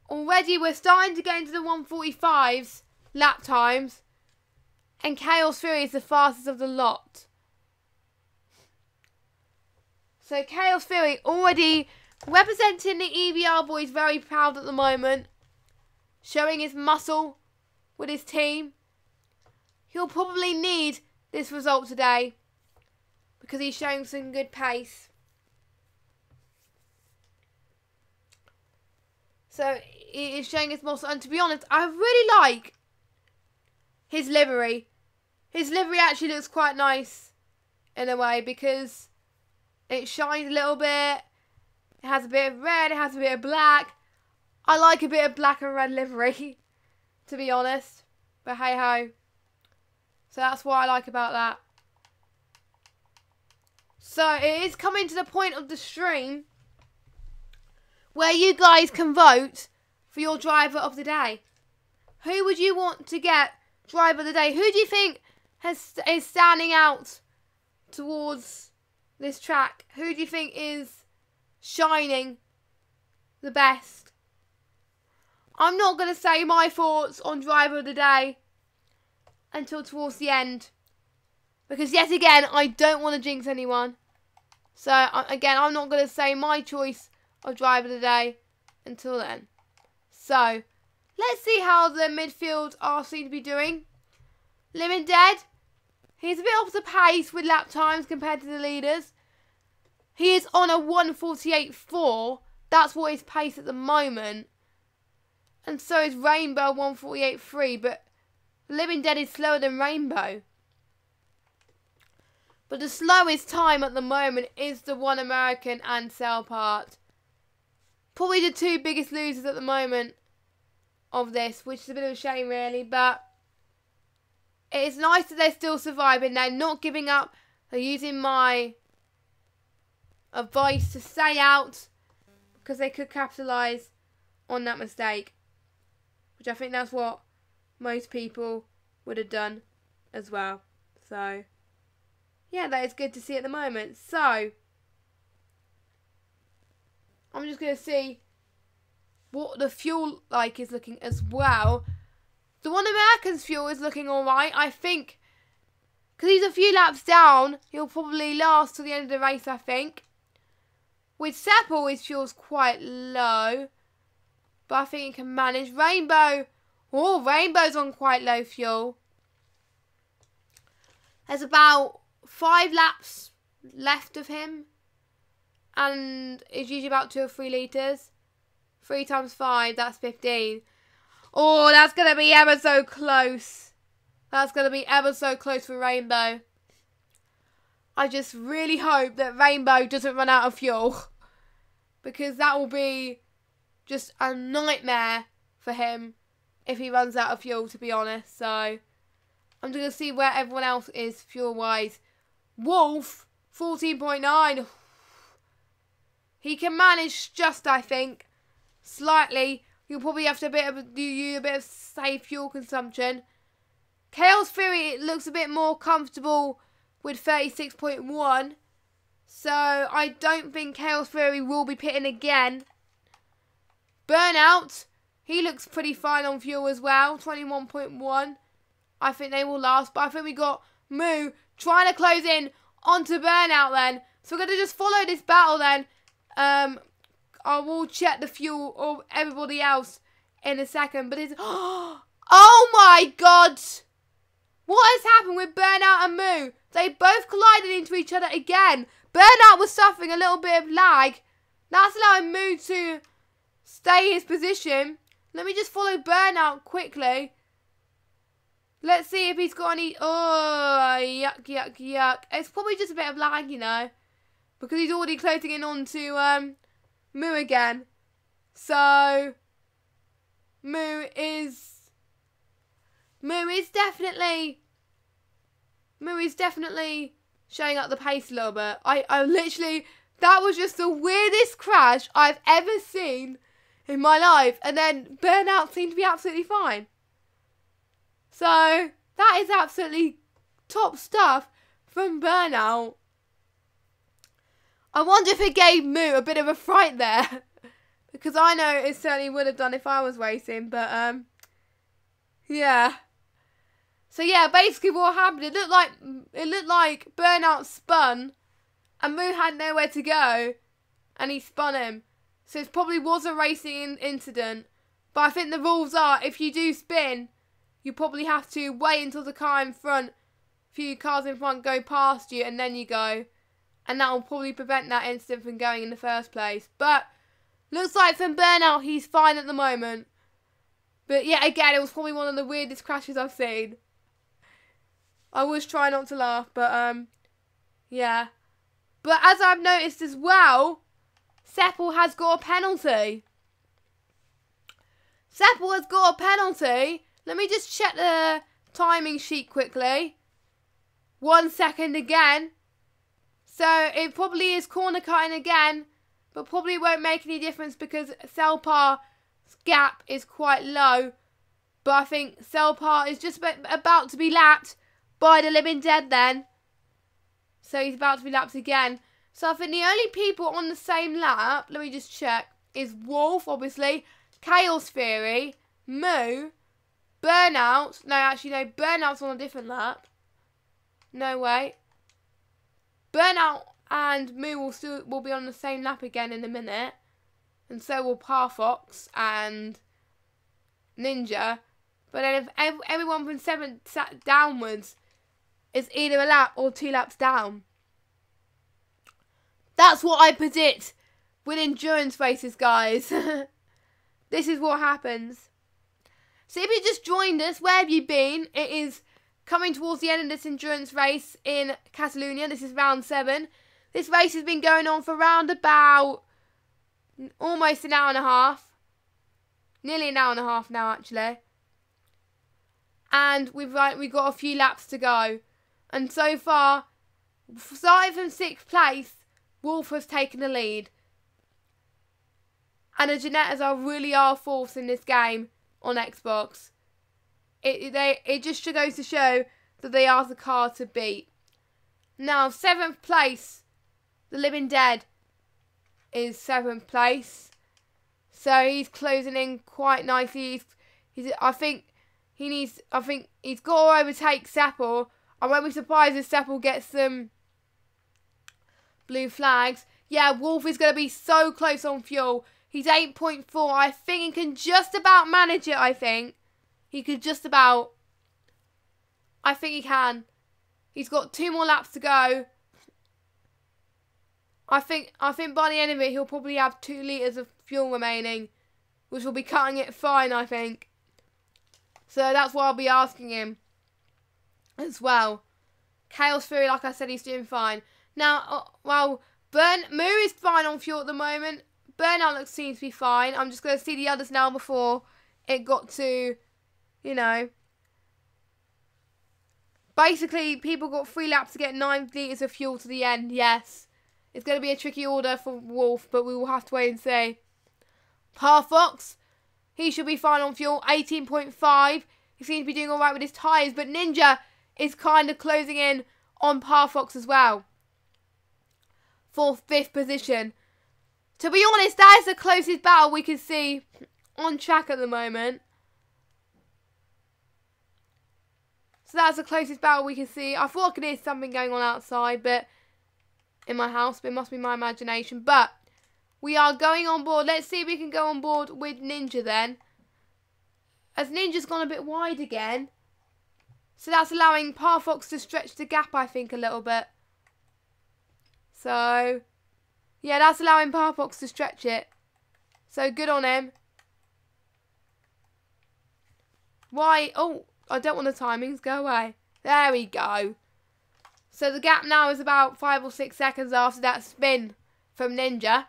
A: we're starting to get into the 1:45s lap times, and Chaos Fury is the fastest of the lot. So Chaos Fury already representing the EVR boys, very proud at the moment, showing his muscle with his team. He'll probably need this result today because he's showing some good pace. So he is showing his muscle, and to be honest, I really like his livery. His livery actually looks quite nice in a way because it shines a little bit. It has a bit of red, it has a bit of black. I like a bit of black and red livery, to be honest. But hey ho. So that's what I like about that. So it is coming to the point of the stream where you guys can vote for your driver of the day. Who would you want to get driver of the day? Who do you think is standing out towards this track? Who do you think is shining the best? I'm not going to say my thoughts on driver of the day until towards the end, because yet again I don't want to jinx anyone. So again, I'm not going to say my choice of driver of the day until then. So let's see how the midfield are seen to be doing. Living Dead, he's a bit off the pace with lap times compared to the leaders. He is on a 1:48.4. That's what his pace at the moment. And so is Rainbow 1:48.3. But Living Dead is slower than Rainbow. But the slowest time at the moment is the one American and Cellpart. Probably the two biggest losers at the moment of this, which is a bit of a shame really. But it's nice that they're still surviving. They're not giving up. They're using my advice to stay out because they could capitalise on that mistake, which I think that's what most people would have done as well. So yeah, that is good to see at the moment. So I'm just going to see what the fuel like is looking as well. The one American's fuel is looking alright. I think because he's a few laps down, he'll probably last till the end of the race, I think. With Seppel, his fuel's quite low, but I think he can manage. Rainbow, oh, Rainbow's on quite low fuel. There's about 5 laps left of him, and it's usually about 2 or 3 litres. 3 times 5, that's 15. Oh, that's going to be ever so close. That's going to be ever so close for Rainbow. I just really hope that Rainbow doesn't run out of fuel, because that will be just a nightmare for him if he runs out of fuel, to be honest. So I'm just going to see where everyone else is fuel-wise. Wolf, 14.9. He can manage just, I think, slightly. You'll probably have to do a bit of safe fuel consumption. Chaos Fury, it looks a bit more comfortable with 36.1. So I don't think Chaos Fury will be pitting again. Burnout, he looks pretty fine on fuel as well, 21.1. I think they will last, but I think we got Moo trying to close in onto Burnout then. So we're going to just follow this battle then. I will check the fuel of everybody else in a second, but it's... Oh my god! What has happened with Burnout and Moo? They both collided into each other again. Burnout was suffering a little bit of lag. That's allowing Moo to stay his position. Let me just follow Burnout quickly. Let's see if he's got any... Oh, yuck, yuck, yuck. It's probably just a bit of lag, you know. Because he's already closing in on to Moo again. So, Moo is definitely showing up the pace a little bit. I literally, that was just the weirdest crash I've ever seen in my life. And then Burnout seemed to be absolutely fine. So, that is absolutely top stuff from Burnout. I wonder if it gave Moo a bit of a fright there. Because I know it certainly would have done if I was racing. But, yeah. So, yeah, basically what happened, it looked like Burnout spun. And Moo had nowhere to go. And he spun him. So it probably was a racing incident. But I think the rules are, if you do spin, you probably have to wait until the car in front, a few cars in front go past you, and then you go. And that will probably prevent that incident from going in the first place. But looks like from Burnout, he's fine at the moment. But yeah, again, it was probably one of the weirdest crashes I've seen. I was trying not to laugh, but yeah. But as I've noticed as well, Seppel has got a penalty. Seppel has got a penalty. Let me just check the timing sheet quickly. 1 second again. So it probably is corner cutting again, but probably won't make any difference because Selpar's gap is quite low. But I think Selpar is just about to be lapped by the Living Dead then. So he's about to be lapped again. So I think the only people on the same lap, let me just check, is Wolf, obviously, Chaos Fury, Moo, Burnout. No, actually, no, Burnout's on a different lap. No, wait. Burnout and Moo will be on the same lap again in a minute. And so will Parfox and Ninja. But then if everyone from 7 downwards is either a lap or 2 laps down. That's what I predict with endurance races, guys. This is what happens. So if you just joined us, where have you been? It is coming towards the end of this endurance race in Catalunya. This is round 7. This race has been going on for around about almost an hour and a half. Nearly an hour and a half now, actually. And we've got a few laps to go. And so far, starting from 6th place, Wolf has taken the lead. And the Janettas really are fourths in this game on Xbox. It just goes to show that they are the car to beat. Now, 7th place, the Living Dead is 7th place. So he's closing in quite nicely. I think he's got to overtake Seppel. I won't be surprised if Seppel gets some blue flags. Yeah, Wolf is going to be so close on fuel. He's 8.4. I think he can just about manage it, I think. He could just about. I think he can. He's got 2 more laps to go. I think by the end of it, he'll probably have 2 litres of fuel remaining, which will be cutting it fine, I think. So that's why I'll be asking him as well. Chaos Fury, like I said, he's doing fine. Now, well, Moo is fine on fuel at the moment. Burnout seems to be fine. I'm just going to see the others now before it got to, you know, Basically, people got 3 laps to get 9 litres of fuel to the end, yes. It's going to be a tricky order for Wolf, but we will have to wait and see. Parfox, he should be fine on fuel, 18.5. He seems to be doing alright with his tyres, but Ninja is kind of closing in on Parfox as well. 4th, 5th position. To be honest, that is the closest battle we can see on track at the moment. So that's the closest battle we can see. I thought I could hear something going on outside, but in my house, but it must be my imagination. But we are going on board. Let's see if we can go on board with Ninja then. As Ninja's gone a bit wide again. So that's allowing Parfox to stretch the gap, I think, a little bit. So, yeah, that's allowing Parfox to stretch it. So good on him. Why? Oh, I don't want the timings. Go away. There we go. So the gap now is about 5 or 6 seconds after that spin from Ninja.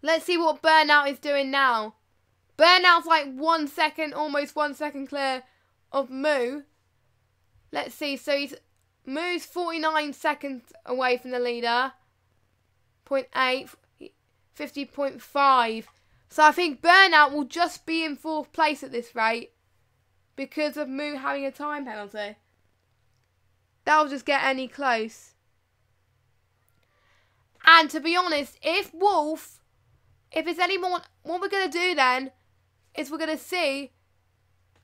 A: Let's see what Burnout is doing now. Burnout's like 1 second, almost 1 second clear of Moo. Let's see. So Moo's 49 seconds away from the leader. 0.8, 50.5. So I think Burnout will just be in 4th place at this rate because of Moo having a time penalty. That'll just get any close. And to be honest, if it's any more, what we're going to do then is we're going to see,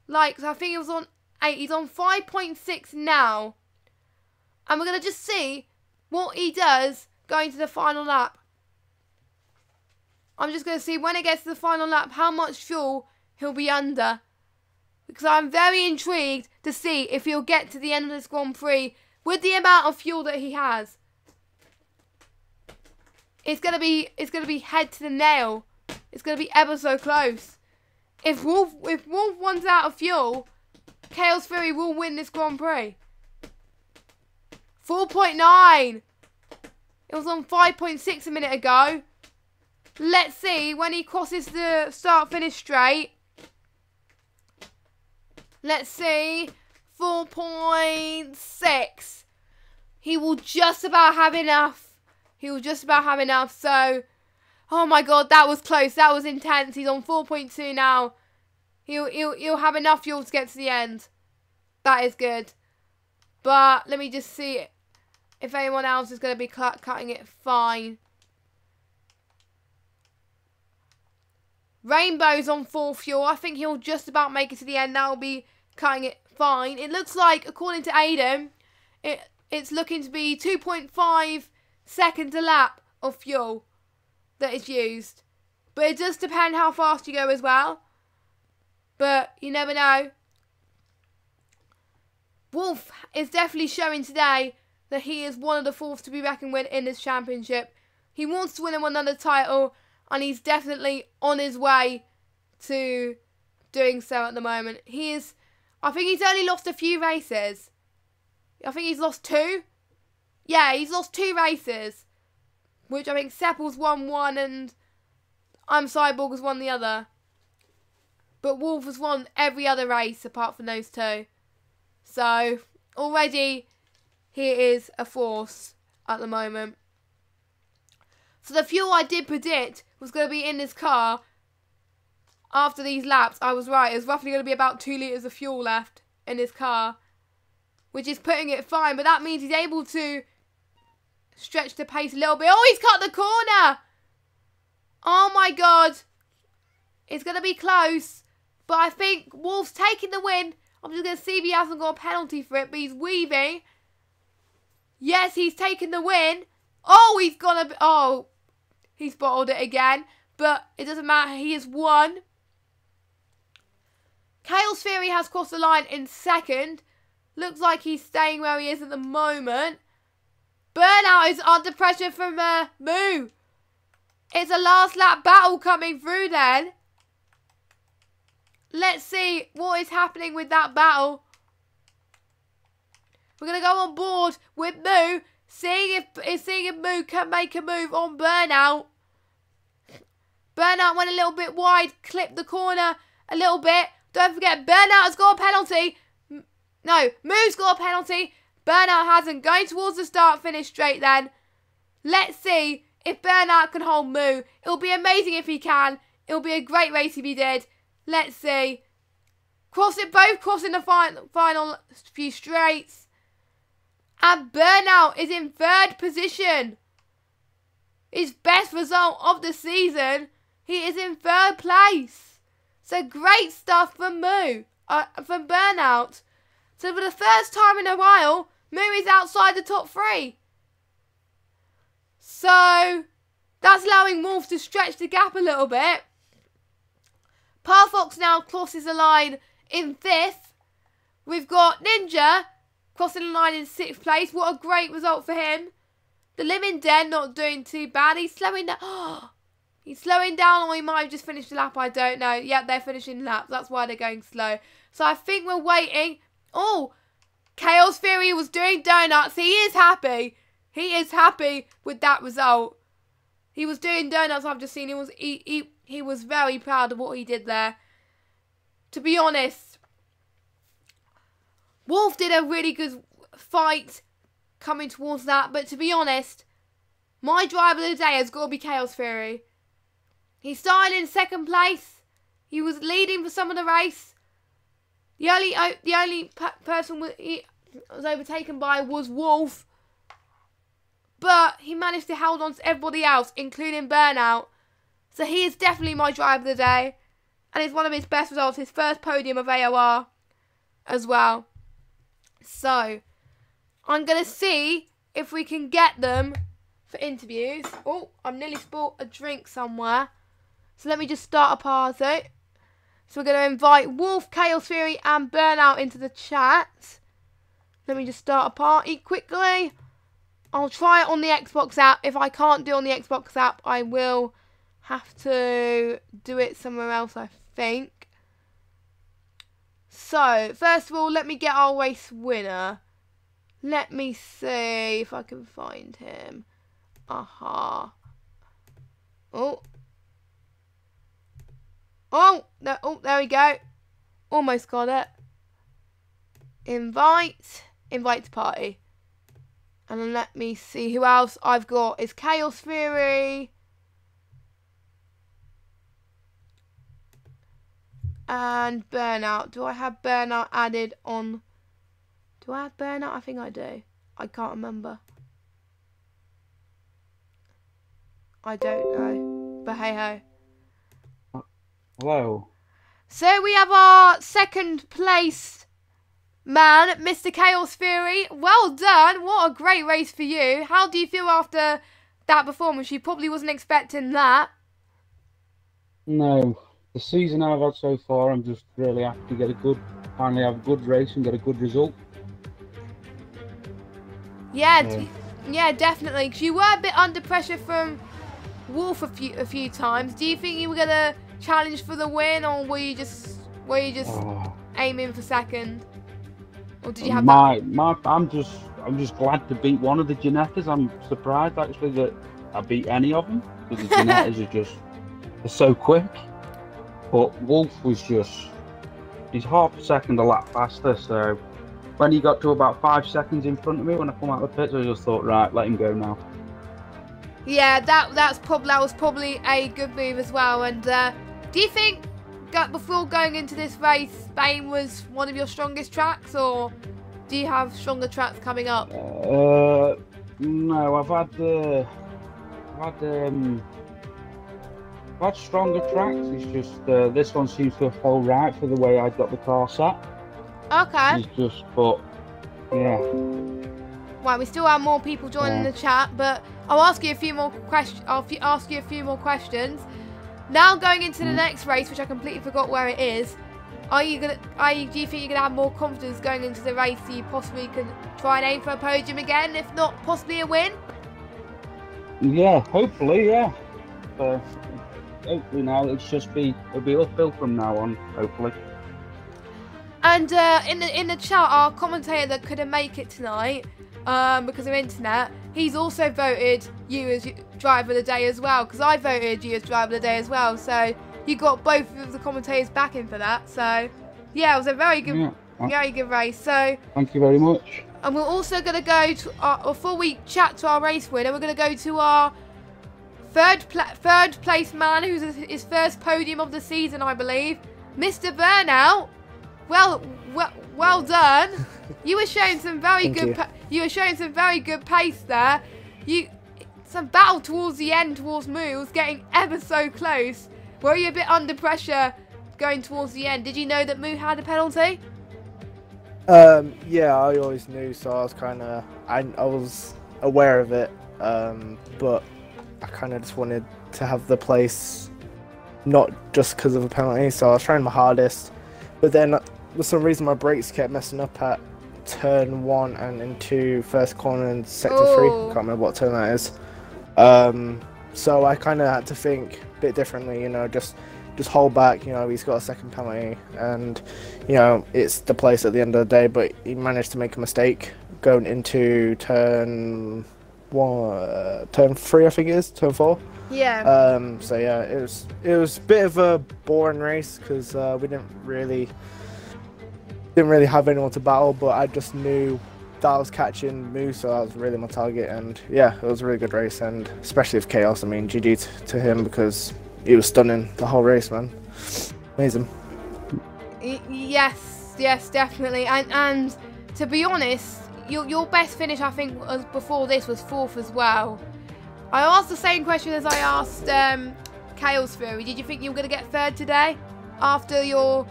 A: like, so I think it was on 8, he's on 5.6 now. And we're going to just see what he does going to the final lap. I'm just going to see when it gets to the final lap how much fuel he'll be under. Because I'm very intrigued to see if he'll get to the end of this Grand Prix with the amount of fuel that he has. It's gonna be head to the nail. It's gonna be ever so close. If Wolf runs out of fuel, Chaos Fury will win this Grand Prix. 4.9. It was on 5.6 a minute ago. Let's see when he crosses the start-finish straight. Let's see. 4.6. He will just about have enough. So, oh my god, that was close. That was intense. He's on 4.2 now. He'll have enough fuel to get to the end. That is good. But let me just see if anyone else is going to be cutting it fine. Rainbow's on 4 fuel. I think he'll just about make it to the end. That'll be cutting it fine. It looks like, according to Aiden, it's looking to be 2.5 seconds a lap of fuel that is used. But it does depend how fast you go as well. But you never know. Wolf is definitely showing today that he is one of the forces to be reckoned with in this championship. He wants to win him another title, and he's definitely on his way to doing so at the moment. I think he's only lost a few races. I think he's lost 2. Yeah, he's lost 2 races. Which I think Seppel's won 1 and Cyborg has won the other. But Wolf has won every other race apart from those 2. So, already he is a force at the moment. So the fuel I did predict was going to be in this car after these laps. I was right. It's roughly going to be about 2 litres of fuel left in this car, which is putting it fine. But that means he's able to stretch the pace a little bit. Oh, he's cut the corner. Oh, my God. It's going to be close. But I think Wolf's taking the win. I'm just going to see if he hasn't got a penalty for it. But he's weaving. Yes, he's taken the win. Oh, he's gonna... Oh, he's bottled it again. But it doesn't matter. He has won. Chaos Fury has crossed the line in second. Looks like he's staying where he is at the moment. Burnout is under pressure from Moo. It's a last lap battle coming through then. Let's see what is happening with that battle. We're going to go on board with Moo. Seeing if Moo can make a move on Burnout. Burnout went a little bit wide. Clipped the corner a little bit. Don't forget, Burnout has got a penalty. No, Moo's got a penalty. Burnout hasn't. Going towards the start finish straight then. Let's see if Burnout can hold Moo. It'll be amazing if he can. It'll be a great race if he did. Let's see. Both crossing the final few straights. And Burnout is in 3rd position. His best result of the season. He is in 3rd place. So great stuff from Moo. From Burnout. So for the first time in a while, Moo is outside the top 3. So that's allowing Wolf to stretch the gap a little bit. Parfox now crosses the line in 5th. We've got Ninja crossing the line in 6th place. What a great result for him. The Living Den not doing too bad. He's slowing down. He's slowing down, or he might have just finished the lap. I don't know. Yep, they're finishing laps. That's why they're going slow. So I think we're waiting. Oh, Chaos Fury was doing donuts. He is happy. He is happy with that result. He was doing donuts. I've just seen. He was very proud of what he did there. To be honest, Wolf did a really good fight coming towards that. But to be honest, my driver of the day has got to be Chaos Fury. He started in 2nd place. He was leading for some of the race. The only person he was overtaken by was Wolf. But he managed to hold on to everybody else, including Burnout. So he is definitely my driver of the day. And it's one of his best results. His first podium of AOR as well. So I'm going to see if we can get them for interviews. Oh, I've nearly spilled a drink somewhere. So let me just start a party. So we're going to invite Wolf, Chaos Fury and Burnout into the chat. Let me just start a party quickly. I'll try it on the Xbox app. If I can't do it on the Xbox app, I will have to do it somewhere else, I think. So, first of all, let me get our race winner. Let me see if I can find him. Aha. Oh. Oh, there we go. Almost got it. Invite to party. And then let me see who else I've got. Is Chaos Fury. And Burnout. Do I have Burnout added on? Do I have Burnout? I think I do. I can't remember. I don't know. But hey ho.
B: Hello.
A: So we have our 2nd place man, Mr. Chaos Fury. Well done. What a great race for you. How do you feel after that performance? You probably wasn't expecting that.
B: No. The season I've had so far, I'm just really happy to finally have a good race and get a good result.
A: Yeah, yeah, definitely. Because you were a bit under pressure from Wolf a few times. Do you think you were gonna challenge for the win, or were you just aiming for 2nd? Or did you have
B: I'm just glad to beat one of the Ginettas. I'm surprised actually that I beat any of them, because the Ginettas are so quick. But Wolf was he's half a second a lap faster, so when he got to about 5 seconds in front of me when I come out of the pits, I just thought, right, let him go now.
A: Yeah, that was probably a good move as well. And do you think before going into this race, Spain was one of your strongest tracks, or do you have stronger tracks coming up?
B: No, I've had stronger tracks. It's just this one seems to have felt right for the way I got the car set.
A: Okay.
B: But yeah.
A: Right, we still have more people joining the chat, but I'll ask you a few more questions. Now going into the next race, which I completely forgot where it is. Do you think you're gonna have more confidence going into the race, so you possibly can try and aim for a podium again, if not possibly a win?
B: Yeah, hopefully, yeah. Hopefully now it'll be uphill from now on, hopefully.
A: And in the chat, our commentator that couldn't make it tonight because of internet, he's also voted you as driver of the day as well, because I voted you as driver of the day as well. So you got both of the commentators backing for that. So yeah, it was a very good Very good race. So
B: thank you very much.
A: And we're also going to go to before we chat to our race winner, we're going to go to our third place man, who's his first podium of the season, I believe, Mr. Burnout. Well done. You were showing some very good. You were showing some very good pace there. Some battle towards the end towards Moo was getting ever so close. Were you a bit under pressure going towards the end? Did you know that Moo had a penalty?
C: Yeah, I always knew, so I was I was aware of it, but I kind of just wanted to have the place, not just because of a penalty, so I was trying my hardest, but then for some reason my brakes kept messing up at turn 1 and into first corner in sector 3, I can't remember what turn that is, so I kind of had to think a bit differently, you know, just hold back, you know, he's got a second penalty and, you know, it's the place at the end of the day, but he managed to make a mistake going into turn 3, I think it is, turn 4.
A: Yeah.
C: So yeah, it was a bit of a boring race because we didn't really have anyone to battle, but I just knew that I was catching Moose, so that was really my target, and yeah, it was a really good race, and especially with Chaos, I mean, GG to him because he was stunning the whole race, man. Amazing.
A: Yes, definitely. And to be honest, your best finish, I think, was before this was 4th as well. I asked the same question as I asked Chaos Fury. Did you think you were going to get 3rd today after your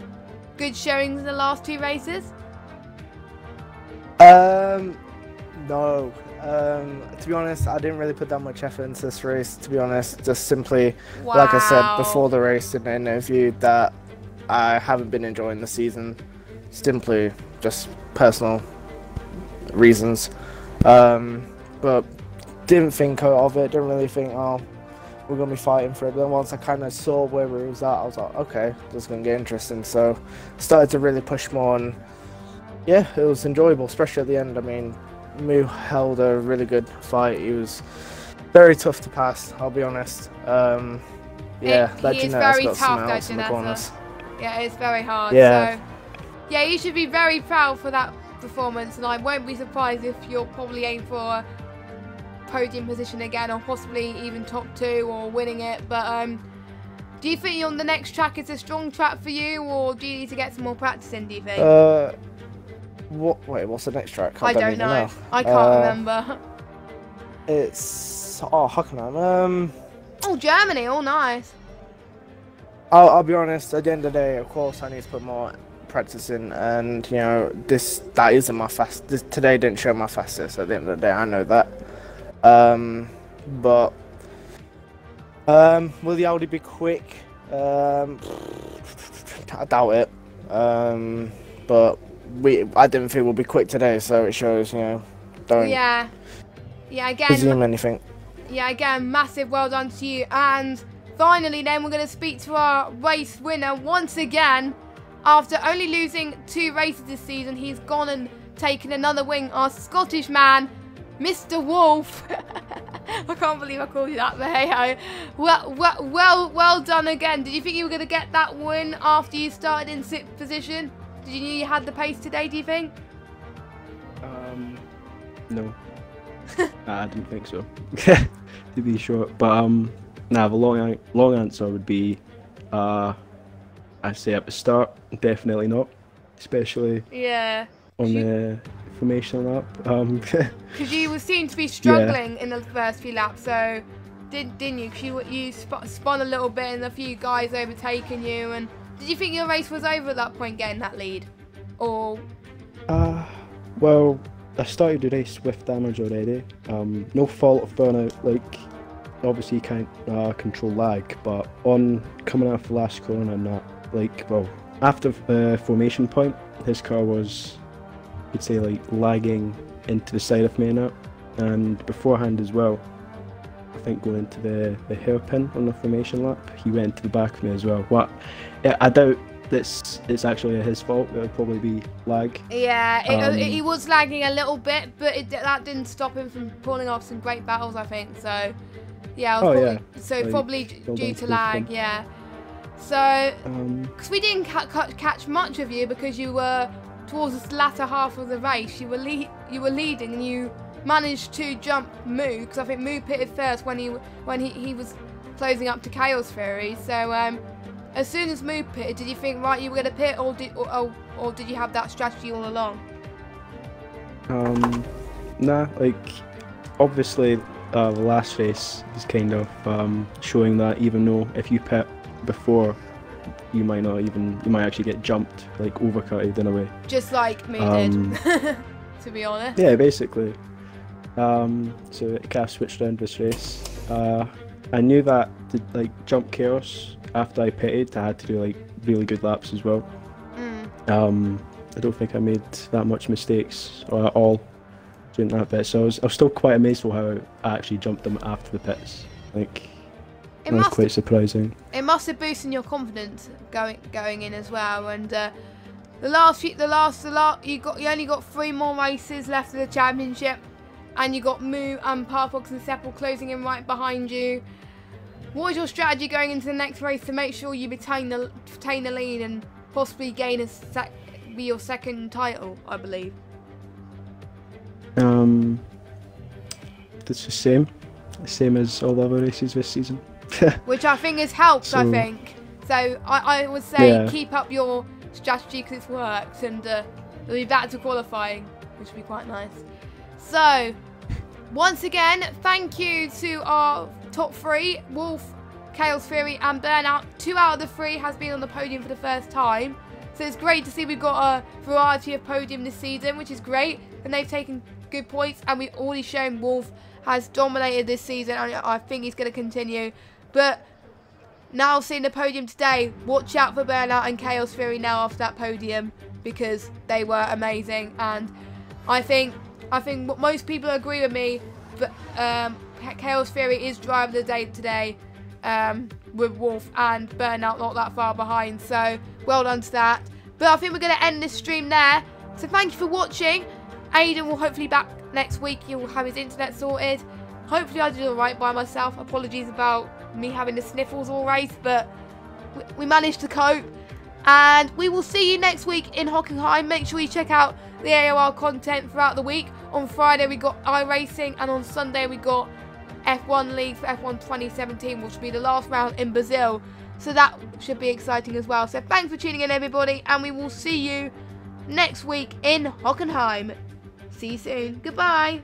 A: good showings in the last 2 races?
C: No. To be honest, I didn't really put that much effort into this race, to be honest. Just simply, like I said before the race in the interview, that I haven't been enjoying the season. Simply just personal reasons. But didn't think of it, didn't really think, oh, we're going to be fighting for it. But then once I kind of saw where we was at, I was like, okay, this is going to get interesting. So started to really push more, and yeah, it was enjoyable, especially at the end. I mean, Moo held a really good fight. He was very tough to pass, I'll be honest. Yeah, that
A: he is
C: Janette's
A: very
C: got some
A: tough,
C: else in the corners.
A: Yeah, it's very hard.
C: Yeah.
A: So, yeah, you should be very proud for that performance, and I won't be surprised if you'll probably aim for a podium position again, or possibly even top 2 or winning it. But do you think on the next track is a strong track for you, or do you need to get some more practice in, do you think?
C: What's the next track?
A: I don't know. I can't remember.
C: It's Hockenheim.
A: Oh, Germany. Oh, nice.
C: I'll be honest. At the end of the day, of course, I need to put more practice in, and you know, that isn't my fast. Today didn't show my fastest. At the end of the day, I know that. But will the Audi be quick? I doubt it. But I didn't think we'll be quick today, so it shows, you know, don't
A: again,
C: presume anything.
A: Yeah, again, massive well done to you. And finally then, we're going to speak to our race winner once again. After only losing 2 races this season, he's gone and taken another win. Our Scottish man, Mr. Wolf. I can't believe I called you that, but hey ho. Well done again. Did you think you were going to get that win after you started in 6th position? Did you know you had the pace today, do you think?
D: No. I didn't think so, to be short. But the long answer would be, I say at the start, definitely not, especially on the formation lap.
A: Because you seemed to be struggling in the first few laps, so didn't you? Because you spun a little bit and a few guys overtaking you. And did you think your race was over at that point, getting that lead, or?
D: Well, I started the race with damage already. No fault of burnout. Like, obviously you can't control lag, but on coming off the last corner and that, like, well, after the formation point, his car was, you'd say, like, lagging into the side of me now, and beforehand as well. I think going into the hairpin on the formation lap, he went to the back of me as well. I doubt it's actually his fault. It would probably be lag.
A: Yeah, he was lagging a little bit, but that didn't stop him from pulling off some great battles, I think. So, yeah, probably due to lag. Yeah. So, because we didn't catch much of you because you were towards the latter half of the race, you were leading and you managed to jump Moo, because I think Moo pitted first when he was closing up to Chaos Fury. So as soon as Moo pitted, did you think, right, you were going to pit, or did you have that strategy all along?
D: Nah, like obviously the last race is kind of showing that even though if you pit before, you might actually get jumped, like overcutted in a way.
A: Just like me did, to be honest.
D: Yeah, basically. So it kind of switched around this race. I knew that to like jump Chaos after I pitted, I had to do like really good laps as well. I don't think I made that much mistakes or at all during that bit, so I was still quite amazed for how I actually jumped them after the pits. Like, it was quite surprising.
A: It must have boosted your confidence going in as well. And you only got 3 more races left of the championship, and you got Moo and Parfox and Seppel closing in right behind you. What is your strategy going into the next race to make sure you retain the lead and possibly gain be your second title, I believe?
D: It's the same as all the other races this season.
A: Which I think has helped, I think. So I would say keep up your strategy because it's worked, and you'll be back to qualifying, which would be quite nice. So, once again, thank you to our top 3, Wolf, Chaos Fury and Burnout. 2 out of the 3 has been on the podium for the first time. So it's great to see we've got a variety of podium this season, which is great. And they've taken good points, and we've already shown Wolf has dominated this season, and I think he's going to continue. But now seeing the podium today, watch out for Burnout and Chaos Fury now after that podium, because they were amazing. And I think most people agree with me, but Chaos Fury is driving the day today, with Wolf and Burnout not that far behind. So well done to that. But I think we're going to end this stream there. So thank you for watching. Aiden will hopefully be back next week. He will have his internet sorted. Hopefully I did alright by myself. Apologies about me having the sniffles all race, but we managed to cope. And we will see you next week in Hockenheim. Make sure you check out the AOR content throughout the week. On Friday we got iRacing, and on Sunday we got F1 Leagues for F1 2017, which will be the last round in Brazil. So that should be exciting as well. So thanks for tuning in, everybody, and we will see you next week in Hockenheim. See you soon. Goodbye.